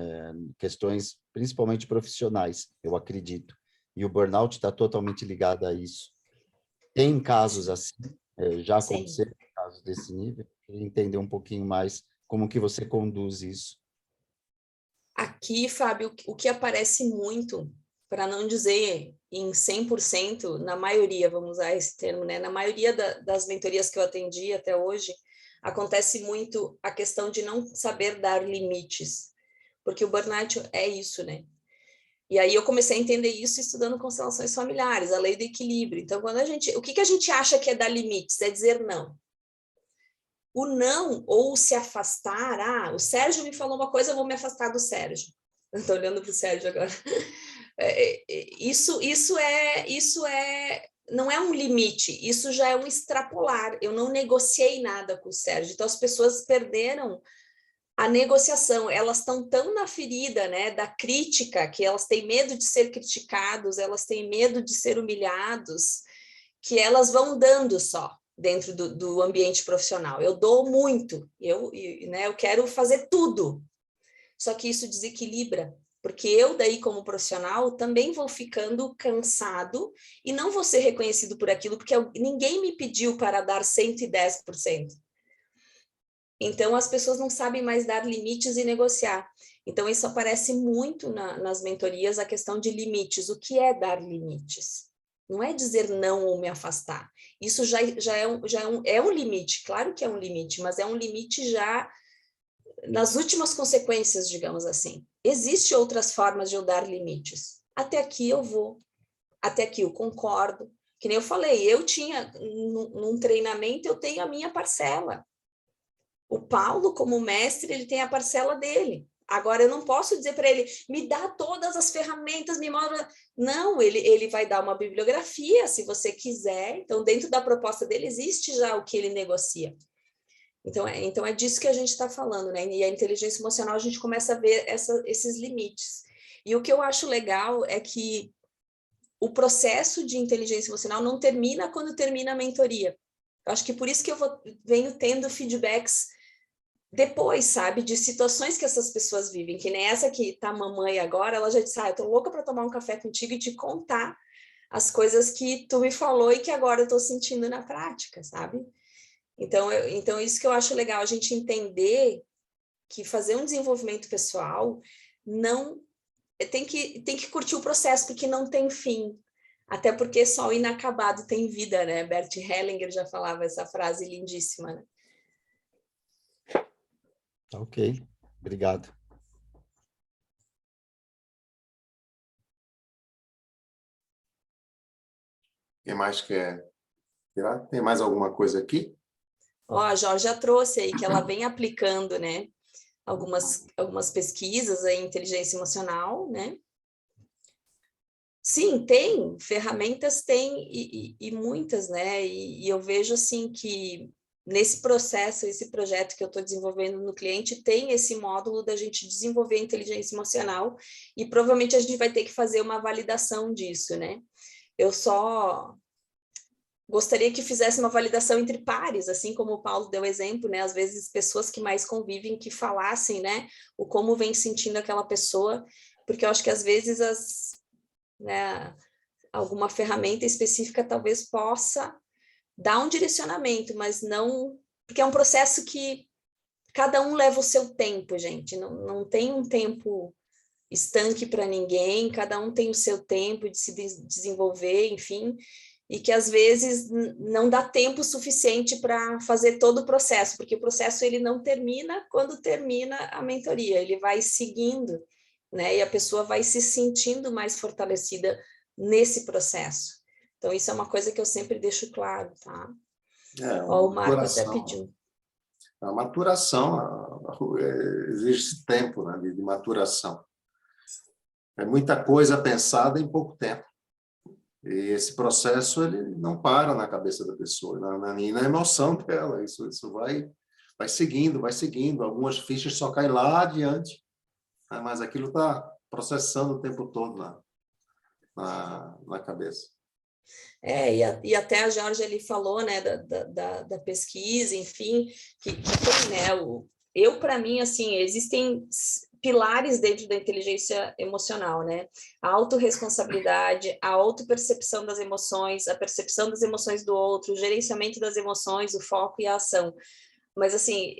questões principalmente profissionais, eu acredito. E o burnout está totalmente ligado a isso. Tem casos assim, já Sim. aconteceram casos desse nível? Eu queria entender um pouquinho mais como que você conduz isso. Aqui, Fábio, o que aparece muito para não dizer em 100%, na maioria, vamos usar esse termo, né? Na maioria das mentorias que eu atendi até hoje, acontece muito a questão de não saber dar limites, porque o burnout é isso, né? E aí eu comecei a entender isso estudando constelações familiares, a lei do equilíbrio. Então, o que a gente acha que é dar limites? É dizer não. O não, ou se afastar, o Sérgio me falou uma coisa, eu vou me afastar do Sérgio. Eu estou olhando para o Sérgio agora. Isso não é um limite, isso já é um extrapolar. Eu não negociei nada com o Sérgio. Então, as pessoas perderam a negociação, elas estão tão na ferida, né, da crítica, que elas têm medo de ser criticados, elas têm medo de ser humilhados, que elas vão dando só dentro do ambiente profissional. Eu dou muito, eu quero fazer tudo. Só que isso desequilibra, porque eu daí como profissional também vou ficando cansado e não vou ser reconhecido por aquilo, porque ninguém me pediu para dar 110%. Então, as pessoas não sabem mais dar limites e negociar. Então, isso aparece muito nas mentorias, a questão de limites. O que é dar limites? Não é dizer não ou me afastar. Isso já é um limite. Claro que é um limite, mas é um limite já nas últimas consequências, digamos assim. Existem outras formas de eu dar limites. Até aqui eu vou. Até aqui eu concordo. Que nem eu falei, eu tinha, num treinamento, eu tenho a minha parcela. O Paulo, como mestre, ele tem a parcela dele. Agora, eu não posso dizer para ele, me dá todas as ferramentas, me mostra... Não, ele vai dar uma bibliografia, se você quiser. Então, dentro da proposta dele, existe já o que ele negocia. Então é disso que a gente está falando, né? E a inteligência emocional, a gente começa a ver esses limites. E o que eu acho legal é que o processo de inteligência emocional não termina quando termina a mentoria. Eu acho que por isso que eu venho tendo feedbacks depois, sabe, de situações que essas pessoas vivem, que nem essa que tá a mamãe agora, ela já disse, eu tô louca para tomar um café contigo e te contar as coisas que tu me falou e que agora eu tô sentindo na prática, sabe? Então isso que eu acho legal, a gente entender que fazer um desenvolvimento pessoal não tem que curtir o processo, porque não tem fim. Até porque só o inacabado tem vida, né? Bert Hellinger já falava essa frase lindíssima, né? Ok, obrigado. Quem mais quer tirar? Tem mais alguma coisa aqui? A Jorge já trouxe aí que ela vem aplicando, né? Algumas pesquisas em inteligência emocional, né? Sim, tem, ferramentas tem e muitas, né? E eu vejo assim que nesse processo, esse projeto que eu estou desenvolvendo no cliente, tem esse módulo da gente desenvolver a inteligência emocional e provavelmente a gente vai ter que fazer uma validação disso, né? Eu só gostaria que fizesse uma validação entre pares, assim como o Paulo deu exemplo, né? Às vezes pessoas que mais convivem que falassem, né? O como vem sentindo aquela pessoa, porque eu acho que às vezes alguma ferramenta específica talvez possa dar um direcionamento, mas não... Porque é um processo que cada um leva o seu tempo, gente. Não tem um tempo estanque para ninguém, cada um tem o seu tempo de se desenvolver, enfim, e que às vezes não dá tempo suficiente para fazer todo o processo, porque o processo ele não termina quando termina a mentoria, ele vai seguindo, né? E a pessoa vai se sentindo mais fortalecida nesse processo. Então, isso é uma coisa que eu sempre deixo claro, tá? O Marco até pediu. A maturação exige tempo, né, de maturação. É muita coisa pensada em pouco tempo. E esse processo ele não para na cabeça da pessoa, nem na emoção dela. Isso vai seguindo, vai seguindo. Algumas fichas só caem lá adiante, né, mas aquilo está processando o tempo todo na cabeça. E até a Jorge ali falou, né, da pesquisa, enfim, que tem, né, eu, para mim, assim, existem pilares dentro da inteligência emocional, né, a autorresponsabilidade, a autopercepção das emoções, a percepção das emoções do outro, o gerenciamento das emoções, o foco e a ação. Mas, assim,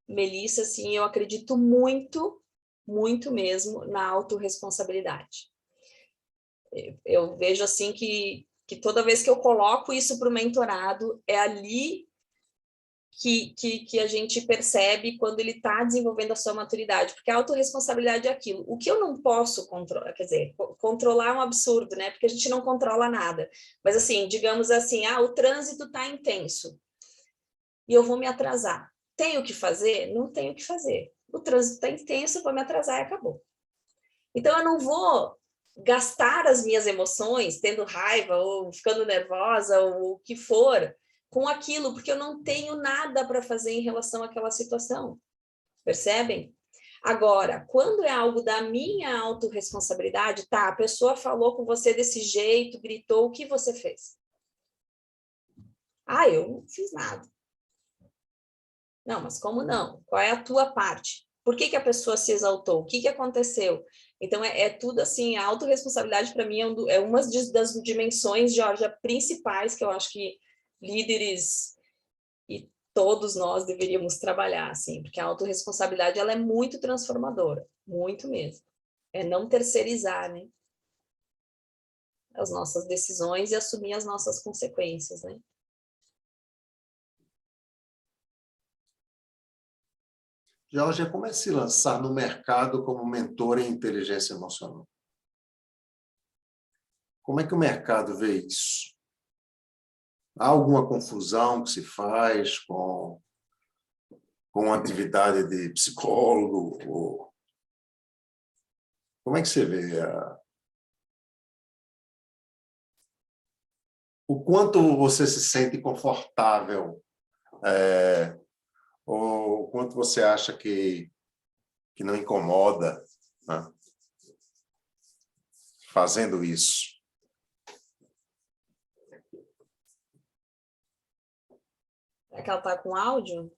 Melissa, assim, eu acredito muito, muito mesmo na autorresponsabilidade. Eu vejo assim que toda vez que eu coloco isso para o mentorado, é ali que a gente percebe quando ele está desenvolvendo a sua maturidade, porque a autorresponsabilidade é aquilo. O que eu não posso controlar, quer dizer, controlar é um absurdo, né? Porque a gente não controla nada. Mas assim, digamos assim, o trânsito está intenso e eu vou me atrasar. Tenho que fazer? Não tenho que fazer. O trânsito está intenso, eu vou me atrasar e acabou. Então eu não vou gastar as minhas emoções, tendo raiva ou ficando nervosa ou o que for, com aquilo, porque eu não tenho nada para fazer em relação àquela situação. Percebem? Agora, quando é algo da minha autorresponsabilidade, tá, a pessoa falou com você desse jeito, gritou, o que você fez? Eu não fiz nada. Não, mas como não? Qual é a tua parte? Por que a pessoa se exaltou? O que aconteceu? Então, é tudo assim, a autorresponsabilidade para mim é uma das dimensões, Georgia, principais que eu acho que líderes e todos nós deveríamos trabalhar, assim, porque a autorresponsabilidade ela é muito transformadora, muito mesmo. É não terceirizar, né, as nossas decisões e assumir as nossas consequências, né? Jorge, como é se lançar no mercado como mentor em inteligência emocional? Como é que o mercado vê isso? Há alguma confusão que se faz com a atividade de psicólogo? Como é que você vê o quanto você se sente confortável, ou o quanto você acha que não incomoda, né, fazendo isso? É que ela tá com áudio?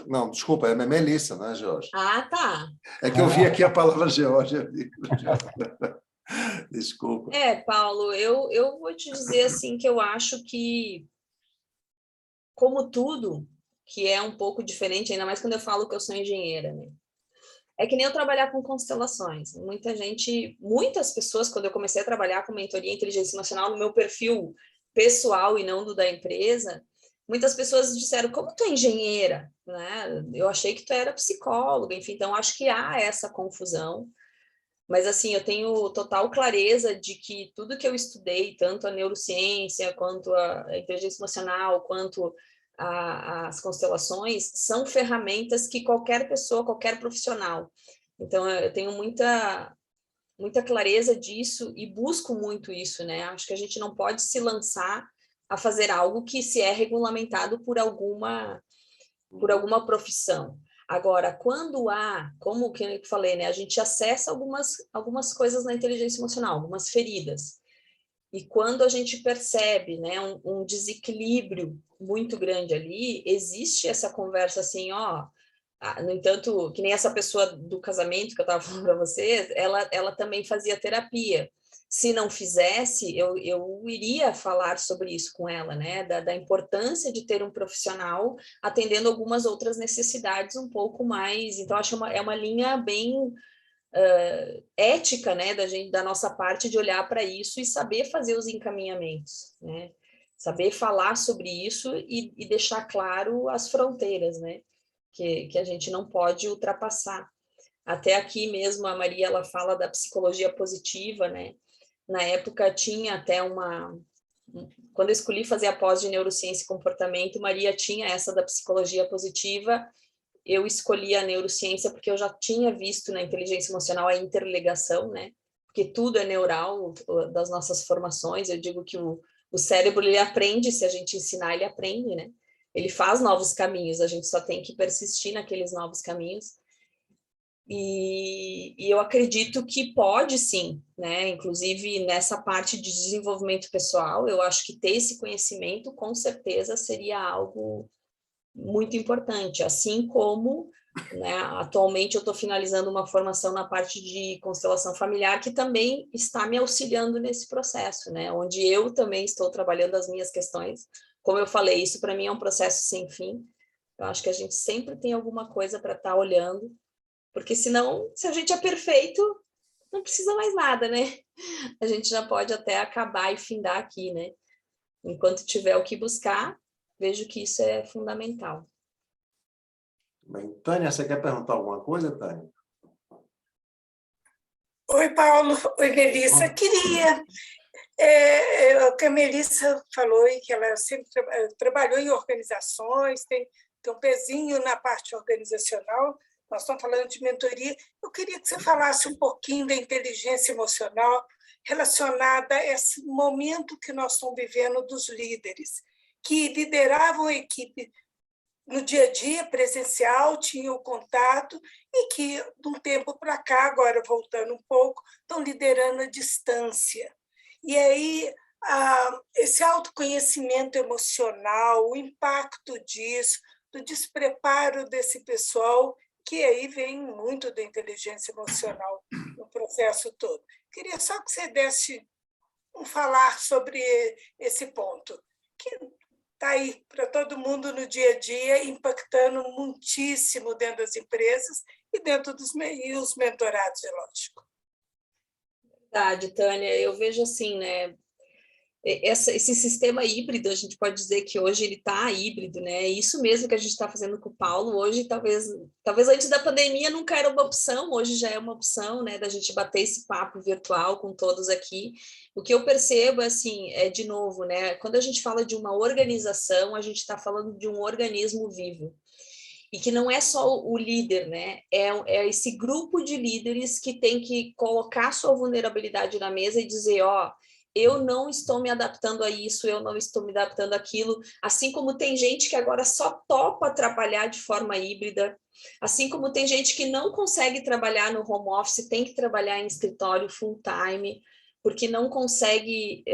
Não, desculpa, é Melissa, né, Jorge? Tá. É que eu vi aqui a palavra George ali. Desculpa. Paulo, eu vou te dizer assim que eu acho que, como tudo, que é um pouco diferente, ainda mais quando eu falo que eu sou engenheira, né? É que nem eu trabalhar com constelações. Muitas pessoas, quando eu comecei a trabalhar com mentoria e inteligência emocional no meu perfil pessoal e não do da empresa, muitas pessoas disseram, como tu é engenheira? Né? Eu achei que tu era psicóloga, enfim, então acho que há essa confusão. Mas, assim, eu tenho total clareza de que tudo que eu estudei, tanto a neurociência, quanto a inteligência emocional, quanto as constelações, são ferramentas que qualquer pessoa, qualquer profissional. Então, eu tenho muita clareza disso e busco muito isso, né? Acho que a gente não pode se lançar a fazer algo que se é regulamentado por alguma profissão. Agora, quando como que eu falei, né, a gente acessa algumas coisas na inteligência emocional, algumas feridas. E quando a gente percebe, né, um desequilíbrio muito grande ali, existe essa conversa assim, no entanto, que nem essa pessoa do casamento que eu estava falando para vocês, ela também fazia terapia. Se não fizesse, eu iria falar sobre isso com ela, né? Da importância de ter um profissional atendendo algumas outras necessidades um pouco mais. Então, acho é uma linha bem ética, né? Da nossa parte de olhar para isso e saber fazer os encaminhamentos, né? Saber falar sobre isso e deixar claro as fronteiras, né? Que a gente não pode ultrapassar. Até aqui mesmo a Maria ela fala da psicologia positiva, né? Na época tinha até quando eu escolhi fazer a pós de neurociência e comportamento, Maria tinha essa da psicologia positiva. Eu escolhi a neurociência porque eu já tinha visto na inteligência emocional a interligação, né? Porque tudo é neural das nossas formações. Eu digo que o cérebro ele aprende, se a gente ensinar, ele aprende, né? Ele faz novos caminhos, a gente só tem que persistir naqueles novos caminhos. E eu acredito que pode sim, né? Inclusive nessa parte de desenvolvimento pessoal, eu acho que ter esse conhecimento com certeza seria algo muito importante, assim como, né, atualmente eu estou finalizando uma formação na parte de constelação familiar que também está me auxiliando nesse processo, né? Onde eu também estou trabalhando as minhas questões. Como eu falei, isso para mim é um processo sem fim. Eu acho que a gente sempre tem alguma coisa para estar olhando, porque senão, se a gente é perfeito, não precisa mais nada, né? A gente já pode até acabar e findar aqui, né? Enquanto tiver o que buscar, vejo que isso é fundamental. Bem, Tânia, você quer perguntar alguma coisa, Tânia? Oi, Paulo. Oi, Melissa. Queria... o que a Melissa falou, e que ela sempre trabalhou em organizações, tem um pezinho na parte organizacional. Nós estamos falando de mentoria. Eu queria que você falasse um pouquinho da inteligência emocional relacionada a esse momento que nós estamos vivendo dos líderes, que lideravam a equipe no dia a dia, presencial, tinham o contato, e que, de um tempo para cá, agora voltando um pouco, estão liderando a distância. E aí, esse autoconhecimento emocional, o impacto disso, do despreparo desse pessoal, que aí vem muito da inteligência emocional no processo todo. Queria só que você desse um falar sobre esse ponto, que está aí para todo mundo no dia a dia, impactando muitíssimo dentro das empresas e dentro dos os mentorados, é lógico. Verdade, Tânia, eu vejo assim, né? Esse sistema híbrido, a gente pode dizer que hoje ele está híbrido, né? Isso mesmo que a gente está fazendo com o Paulo hoje, talvez antes da pandemia nunca era uma opção, hoje já é uma opção, né? Da gente bater esse papo virtual com todos aqui. O que eu percebo, assim, de novo, né? Quando a gente fala de uma organização, a gente está falando de um organismo vivo. E que não é só o líder, né? É esse grupo de líderes que tem que colocar sua vulnerabilidade na mesa e dizer, ó, eu não estou me adaptando a isso, eu não estou me adaptando àquilo, assim como tem gente que agora só topa trabalhar de forma híbrida, assim como tem gente que não consegue trabalhar no home office, tem que trabalhar em escritório full time, porque não consegue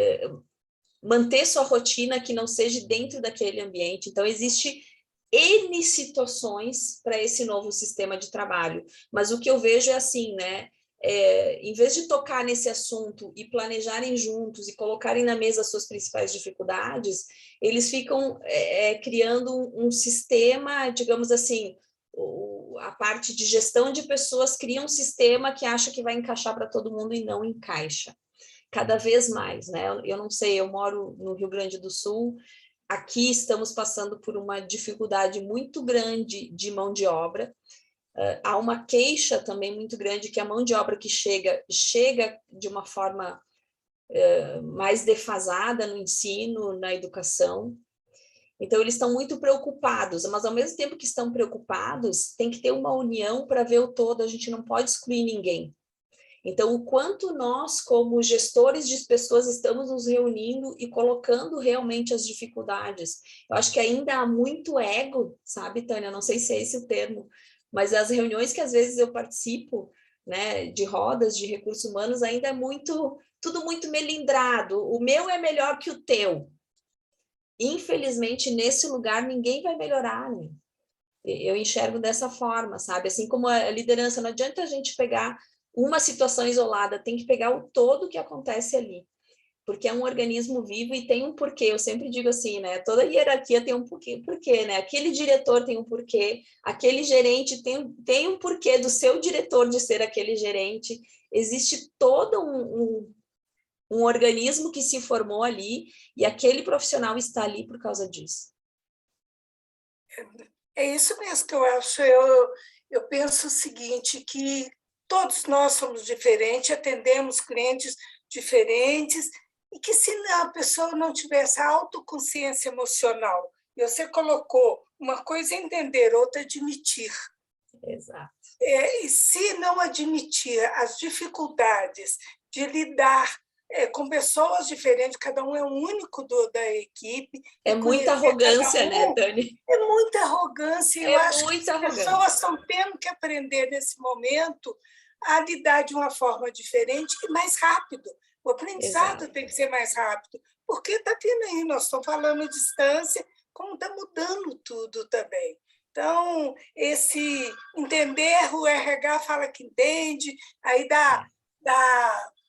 manter sua rotina que não seja dentro daquele ambiente. Então, existe N situações para esse novo sistema de trabalho, mas o que eu vejo é assim, né? Em vez de tocar nesse assunto e planejarem juntos e colocarem na mesa as suas principais dificuldades, eles ficam criando um sistema, digamos assim, a parte de gestão de pessoas cria um sistema que acha que vai encaixar para todo mundo e não encaixa. Cada vez mais, né? Eu não sei, eu moro no Rio Grande do Sul, aqui estamos passando por uma dificuldade muito grande de mão de obra. Há uma queixa também muito grande que a mão de obra que chega de uma forma mais defasada no ensino, na educação. Então, eles estão muito preocupados, mas ao mesmo tempo que estão preocupados, tem que ter uma união para ver o todo, a gente não pode excluir ninguém. Então, o quanto nós, como gestores de pessoas, estamos nos reunindo e colocando realmente as dificuldades. Eu acho que ainda há muito ego, sabe, Tânia? Não sei se é esse o termo, mas as reuniões que às vezes eu participo, né, de rodas de recursos humanos, ainda é tudo muito melindrado. O meu é melhor que o teu. Infelizmente, nesse lugar, ninguém vai melhorar, né? Eu enxergo dessa forma, sabe? Assim como a liderança, não adianta a gente pegar uma situação isolada, tem que pegar o todo que acontece ali, porque é um organismo vivo e tem um porquê. Eu sempre digo assim, né? Toda hierarquia tem um porquê, né? Aquele diretor tem um porquê, aquele gerente tem um porquê do seu diretor de ser aquele gerente. Existe todo um organismo que se formou ali e aquele profissional está ali por causa disso. É isso mesmo que eu acho. Eu penso o seguinte, que todos nós somos diferentes, atendemos clientes diferentes, e que se a pessoa não tivesse autoconsciência emocional, e você colocou uma coisa é entender, outra é admitir. Exato. E se não admitir as dificuldades de lidar com pessoas diferentes, cada um é único da equipe. É muita arrogância, né, Dani? É muita arrogância. Eu acho que as pessoas estão tendo que aprender, nesse momento, a lidar de uma forma diferente e mais rápido. O aprendizado tem que ser mais rápido, porque está tendo aí, nós estamos falando distância, como está mudando tudo também. Então, esse entender, o RH fala que entende, aí dá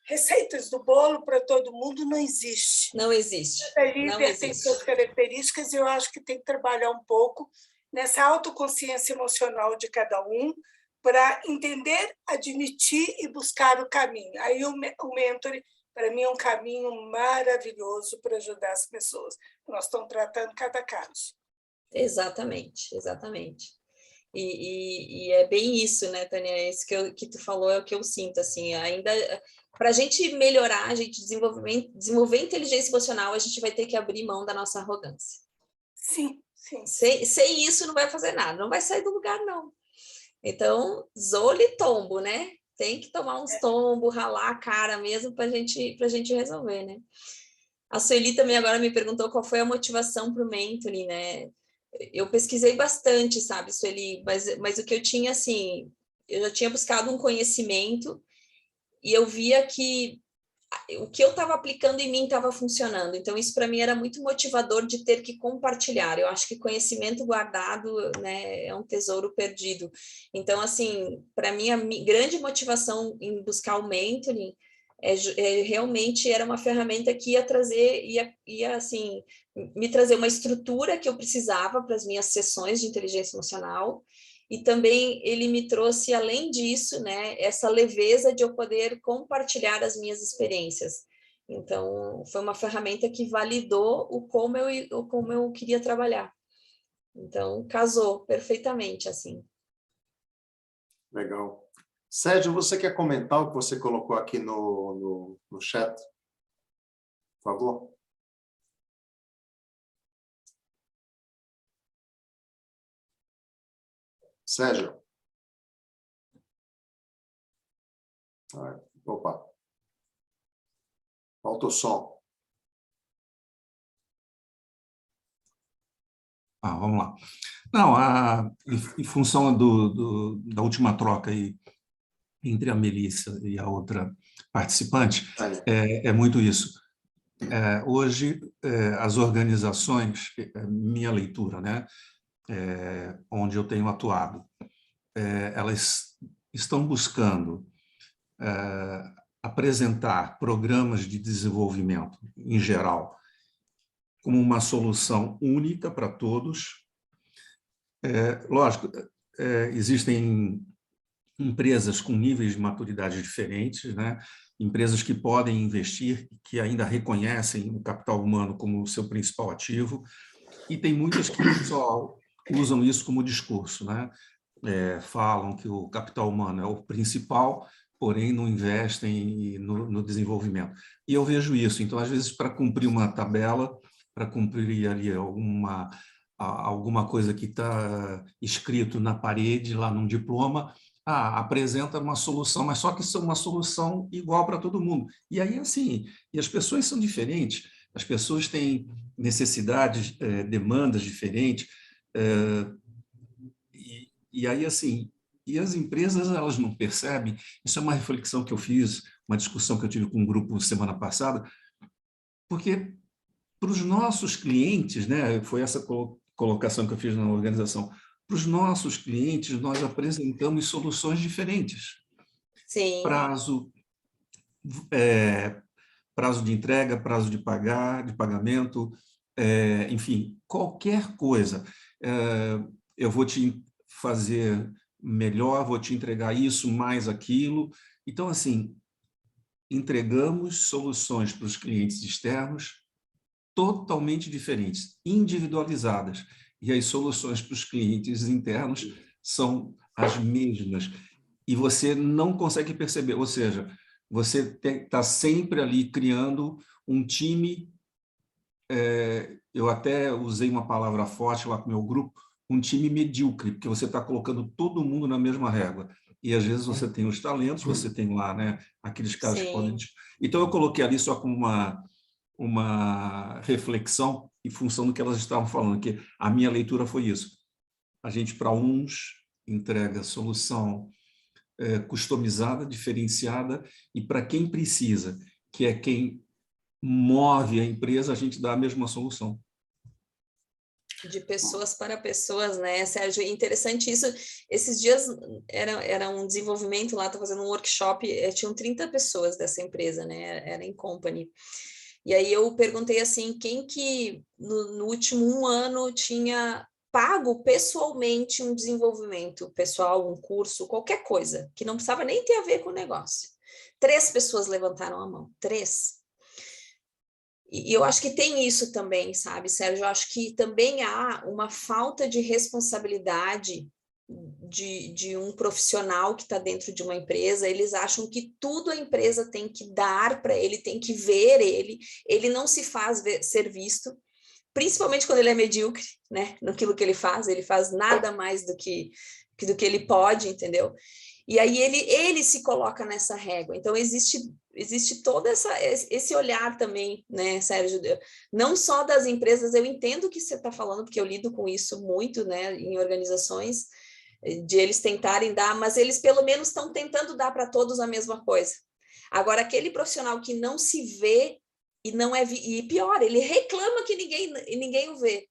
receitas do bolo para todo mundo, não existe. Não existe. Cada líder tem suas características, e eu acho que tem que trabalhar um pouco nessa autoconsciência emocional de cada um, para entender, admitir e buscar o caminho. Aí o mentoring, para mim, é um caminho maravilhoso para ajudar as pessoas. Nós estamos tratando cada caso. Exatamente, exatamente. E é bem isso, né, Tânia? Isso que tu falou é o que eu sinto, assim, ainda para a gente melhorar, a gente desenvolver inteligência emocional, a gente vai ter que abrir mão da nossa arrogância. Sim, sim. Sem isso não vai fazer nada, não vai sair do lugar, não. Então, zole e tombo, né? Tem que tomar uns tombos, ralar a cara mesmo para a gente resolver, né? A Sueli também agora me perguntou qual foi a motivação para o mentoring, né? Eu pesquisei bastante, sabe, Sueli, mas o que eu tinha, assim, eu já tinha buscado um conhecimento e eu via que o que eu estava aplicando em mim estava funcionando. Então, isso para mim era muito motivador de ter que compartilhar. Eu acho que conhecimento guardado, né, é um tesouro perdido. Então, assim, para mim, a grande motivação em buscar o mentoring realmente era uma ferramenta que ia trazer, ia assim, me trazer uma estrutura que eu precisava para as minhas sessões de inteligência emocional. E também ele me trouxe, além disso, né, essa leveza de eu poder compartilhar as minhas experiências. Então, foi uma ferramenta que validou o como eu queria trabalhar. Então, casou perfeitamente, assim. Legal. Sérgio, você quer comentar o que você colocou aqui no chat? Por favor. Sérgio. Opa. Falta o som. Vamos lá. Não, em função da última troca aí entre a Melissa e a outra participante, é muito isso. Hoje, as organizações, minha leitura, né, onde eu tenho atuado, elas estão buscando apresentar programas de desenvolvimento, em geral, como uma solução única para todos. Lógico, existem empresas com níveis de maturidade diferentes, né? Empresas que podem investir, que ainda reconhecem o capital humano como seu principal ativo, e tem muitas que só usam isso como discurso, né? Falam que o capital humano é o principal, porém não investem no desenvolvimento. E eu vejo isso. Então, às vezes, para cumprir uma tabela, para cumprir ali alguma coisa que está escrito na parede, lá num diploma, apresenta uma solução, mas só que isso é uma solução igual para todo mundo. E aí, assim, e as pessoas são diferentes, as pessoas têm necessidades, demandas diferentes, e aí, assim, e as empresas, elas não percebem, isso é uma reflexão que eu fiz, uma discussão que eu tive com um grupo semana passada, porque para os nossos clientes, né, foi essa colocação que eu fiz na organização, para os nossos clientes, nós apresentamos soluções diferentes. Sim. Prazo de entrega, prazo de pagamento, enfim, qualquer coisa. Eu vou te fazer melhor, vou te entregar isso, mais aquilo. Então, assim, entregamos soluções para os clientes externos totalmente diferentes, individualizadas. E as soluções para os clientes internos são as mesmas. E você não consegue perceber, ou seja, você está sempre ali criando um time, eu até usei uma palavra forte lá com o meu grupo, um time medíocre, porque você está colocando todo mundo na mesma régua. E, às vezes, você tem os talentos, você tem lá, né, aqueles caras que podem... Então, eu coloquei ali só como uma reflexão em função do que elas estavam falando, que a minha leitura foi isso. A gente, para uns, entrega solução customizada, diferenciada, e para quem precisa, que é quem move a empresa, a gente dá a mesma solução. De pessoas para pessoas, né, Sérgio? Interessante isso. Esses dias era um desenvolvimento lá, estava fazendo um workshop, tinham 30 pessoas dessa empresa, né? Era em company. E aí eu perguntei assim, quem que no último 1 ano tinha pago pessoalmente um desenvolvimento pessoal, um curso, qualquer coisa, que não precisava nem ter a ver com o negócio. 3 pessoas levantaram a mão, 3. E eu acho que tem isso também, sabe, Sérgio? Eu acho que também há uma falta de responsabilidade de um profissional que está dentro de uma empresa. Eles acham que tudo a empresa tem que dar para ele, tem que ver ele não se faz ser visto, principalmente quando ele é medíocre, né? Naquilo que ele faz nada mais do que ele pode, entendeu? E aí ele se coloca nessa régua. Então, existe todo esse olhar também, né, Sérgio? Não só das empresas, eu entendo o que você está falando, porque eu lido com isso muito, né, em organizações, de eles tentarem dar, mas eles pelo menos estão tentando dar para todos a mesma coisa. Agora, aquele profissional que não se vê e não é, e pior, ele reclama que ninguém o vê.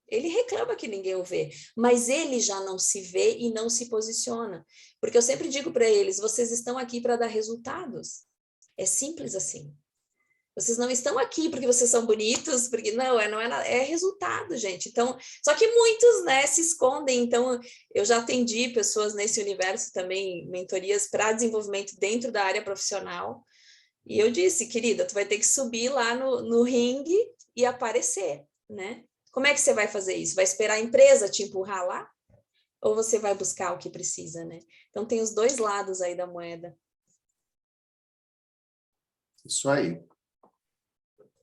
Ele reclama que ninguém o vê, mas ele já não se vê e não se posiciona. Porque eu sempre digo para eles, vocês estão aqui para dar resultados. É simples assim. Vocês não estão aqui porque vocês são bonitos, porque não é resultado, gente. Então, só que muitos, né, se escondem. Então, eu já atendi pessoas nesse universo também, mentorias para desenvolvimento dentro da área profissional. E eu disse, querida, tu vai ter que subir lá no ringue e aparecer, né? Como é que você vai fazer isso? Vai esperar a empresa te empurrar lá? Ou você vai buscar o que precisa, né? Então, tem os 2 lados aí da moeda. Isso aí.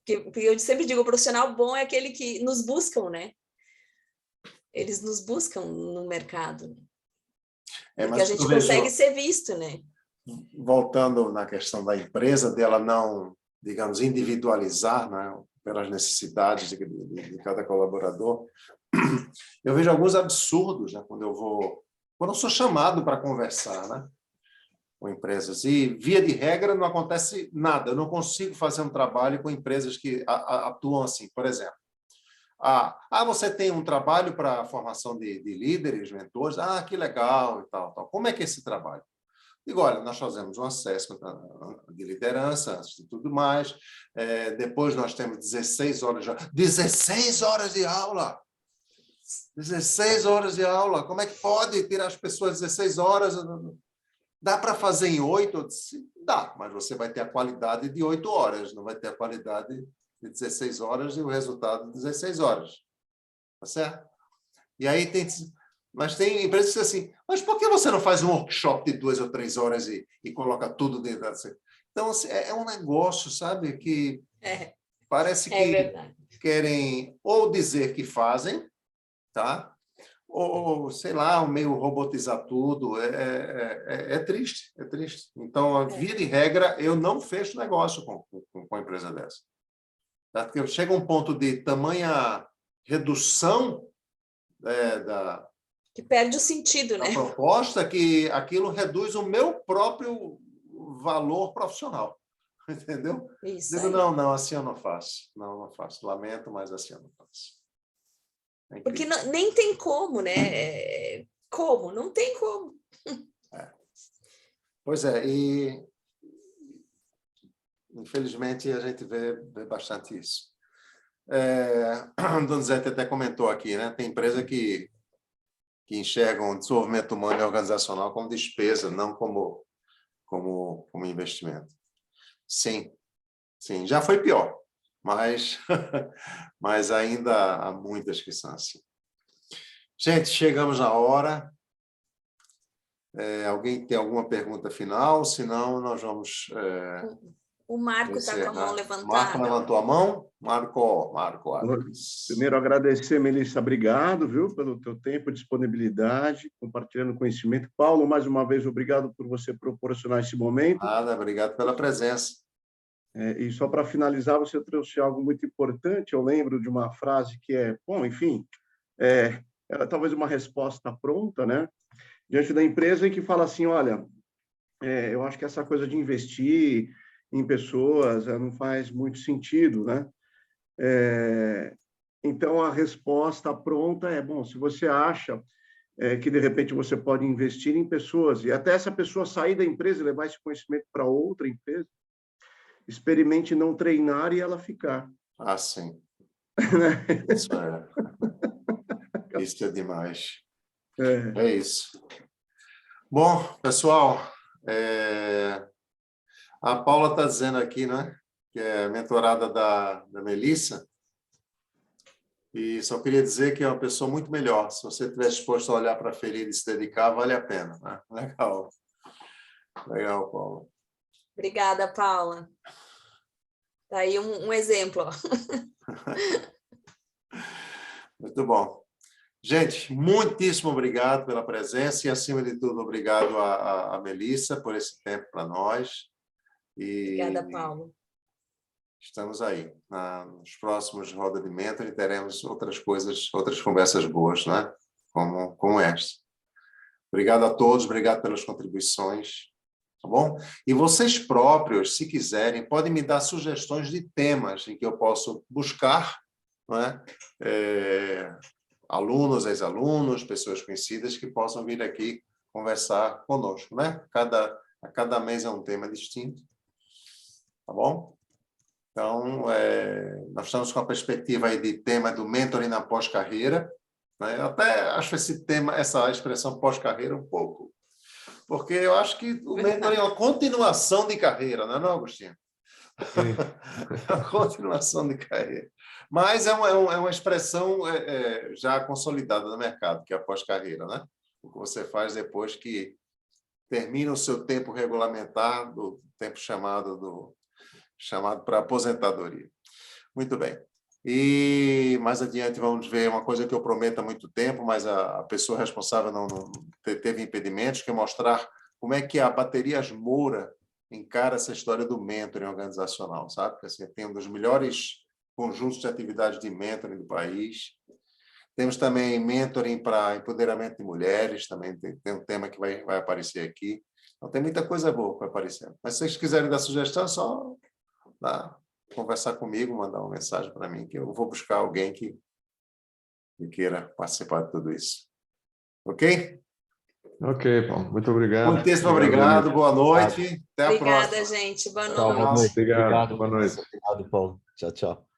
Porque eu sempre digo, o profissional bom é aquele que nos buscam, né? Eles nos buscam no mercado. Porque a gente consegue ser visto, né? Voltando na questão da empresa, dela não, digamos, individualizar, né, pelas necessidades de cada colaborador, eu vejo alguns absurdos, né, quando eu sou chamado para conversar, né, com empresas, e via de regra não acontece nada, eu não consigo fazer um trabalho com empresas que atuam assim, por exemplo. Você tem um trabalho para a formação de líderes, mentores, que legal e tal. Como é que é esse trabalho? Digo, olha, nós fazemos um assessment de liderança e tudo mais, depois nós temos 16 horas de aula! 16 horas de aula! Como é que pode tirar as pessoas 16 horas? Dá para fazer em 8? Dá, mas você vai ter a qualidade de 8 horas, não vai ter a qualidade de 16 horas e o resultado de 16 horas. Tá certo? E aí mas tem empresas que dizem assim, mas por que você não faz um workshop de 2 ou 3 horas e coloca tudo dentro da... Então, assim, é um negócio, sabe, que parece que querem ou dizer que fazem, tá? Ou, sei lá, meio robotizar tudo. É triste, é triste. Então, via de regra, eu não fecho negócio com uma empresa dessa. Tá? Porque chega um ponto de tamanha redução que perde o sentido, né? A proposta que aquilo reduz o meu próprio valor profissional, entendeu? Isso. Digo, não, assim eu não faço. Não faço. Lamento, mas assim eu não faço. Porque nem tem como, né? Como? Não tem como. Pois é, e infelizmente a gente vê bastante isso. Donizete até comentou aqui, né? Tem empresa que enxergam o desenvolvimento humano e organizacional como despesa, não como investimento. Sim, já foi pior, mas ainda há muitas que são assim. Gente, chegamos na hora. Alguém tem alguma pergunta final? Senão, nós vamos... O Marco está com a mão levantada. Marco levantou a mão. Marco. Primeiro, agradecer, Melissa, obrigado, viu, pelo teu tempo, disponibilidade, compartilhando conhecimento. Paulo, mais uma vez, obrigado por você proporcionar esse momento. Nada, obrigado pela presença. E só para finalizar, você trouxe algo muito importante. Eu lembro de uma frase que era talvez uma resposta pronta, né, diante da empresa, em que fala assim, olha, eu acho que essa coisa de investir em pessoas não faz muito sentido, né? Então, a resposta pronta bom, se você acha que, de repente, você pode investir em pessoas, e até essa pessoa sair da empresa e levar esse conhecimento para outra empresa, experimente não treinar e ela ficar. Sim. Né? Isso é. Isso é demais. É. É isso. Bom, pessoal, a Paula está dizendo aqui, né, que é mentorada da Melissa, e só queria dizer que é uma pessoa muito melhor. Se você estiver disposto a olhar para a ferida e se dedicar, vale a pena. Né? Legal. Legal, Paula. Obrigada, Paula. Tá aí um exemplo. Ó. Muito bom. Gente, muitíssimo obrigado pela presença e, acima de tudo, obrigado a Melissa por esse tempo para nós. E Obrigada, Paulo. estamos aí. Nos próximos Roda de Mentoring teremos outras coisas, outras conversas boas, né? Como esta. Obrigado a todos, obrigado pelas contribuições. Tá bom? E vocês próprios, se quiserem, podem me dar sugestões de temas em que eu posso buscar, não é? Alunos, ex-alunos, pessoas conhecidas que possam vir aqui conversar conosco, né? A cada mês é um tema distinto, tá bom? Então, nós estamos com a perspectiva aí de tema do mentoring na pós-carreira, né? Eu até acho essa expressão pós-carreira um pouco, porque eu acho que o mentoring é uma continuação de carreira, não é, não, Agostinho? É uma continuação de carreira. Mas é uma expressão já consolidada no mercado, que é a pós-carreira, né? O que você faz depois que termina o seu tempo regulamentar, do tempo chamado para aposentadoria. Muito bem. E mais adiante vamos ver uma coisa que eu prometo há muito tempo, mas a pessoa responsável não teve impedimentos, que é mostrar como é que a Baterias Moura encara essa história do mentoring organizacional, sabe? Porque, assim, tem um dos melhores conjuntos de atividades de mentoring do país. Temos também mentoring para empoderamento de mulheres, também tem um tema que vai aparecer aqui. Então, tem muita coisa boa que vai aparecer. Mas se vocês quiserem dar sugestão, é só conversar comigo, mandar uma mensagem para mim, que eu vou buscar alguém que queira participar de tudo isso. Ok? Ok, Paulo. Muito obrigado. Muitíssimo obrigado. Boa noite. Até a próxima. Obrigada, gente. Boa Boa noite. noite. Obrigado. Boa noite. Obrigado, Paulo. Tchau, tchau.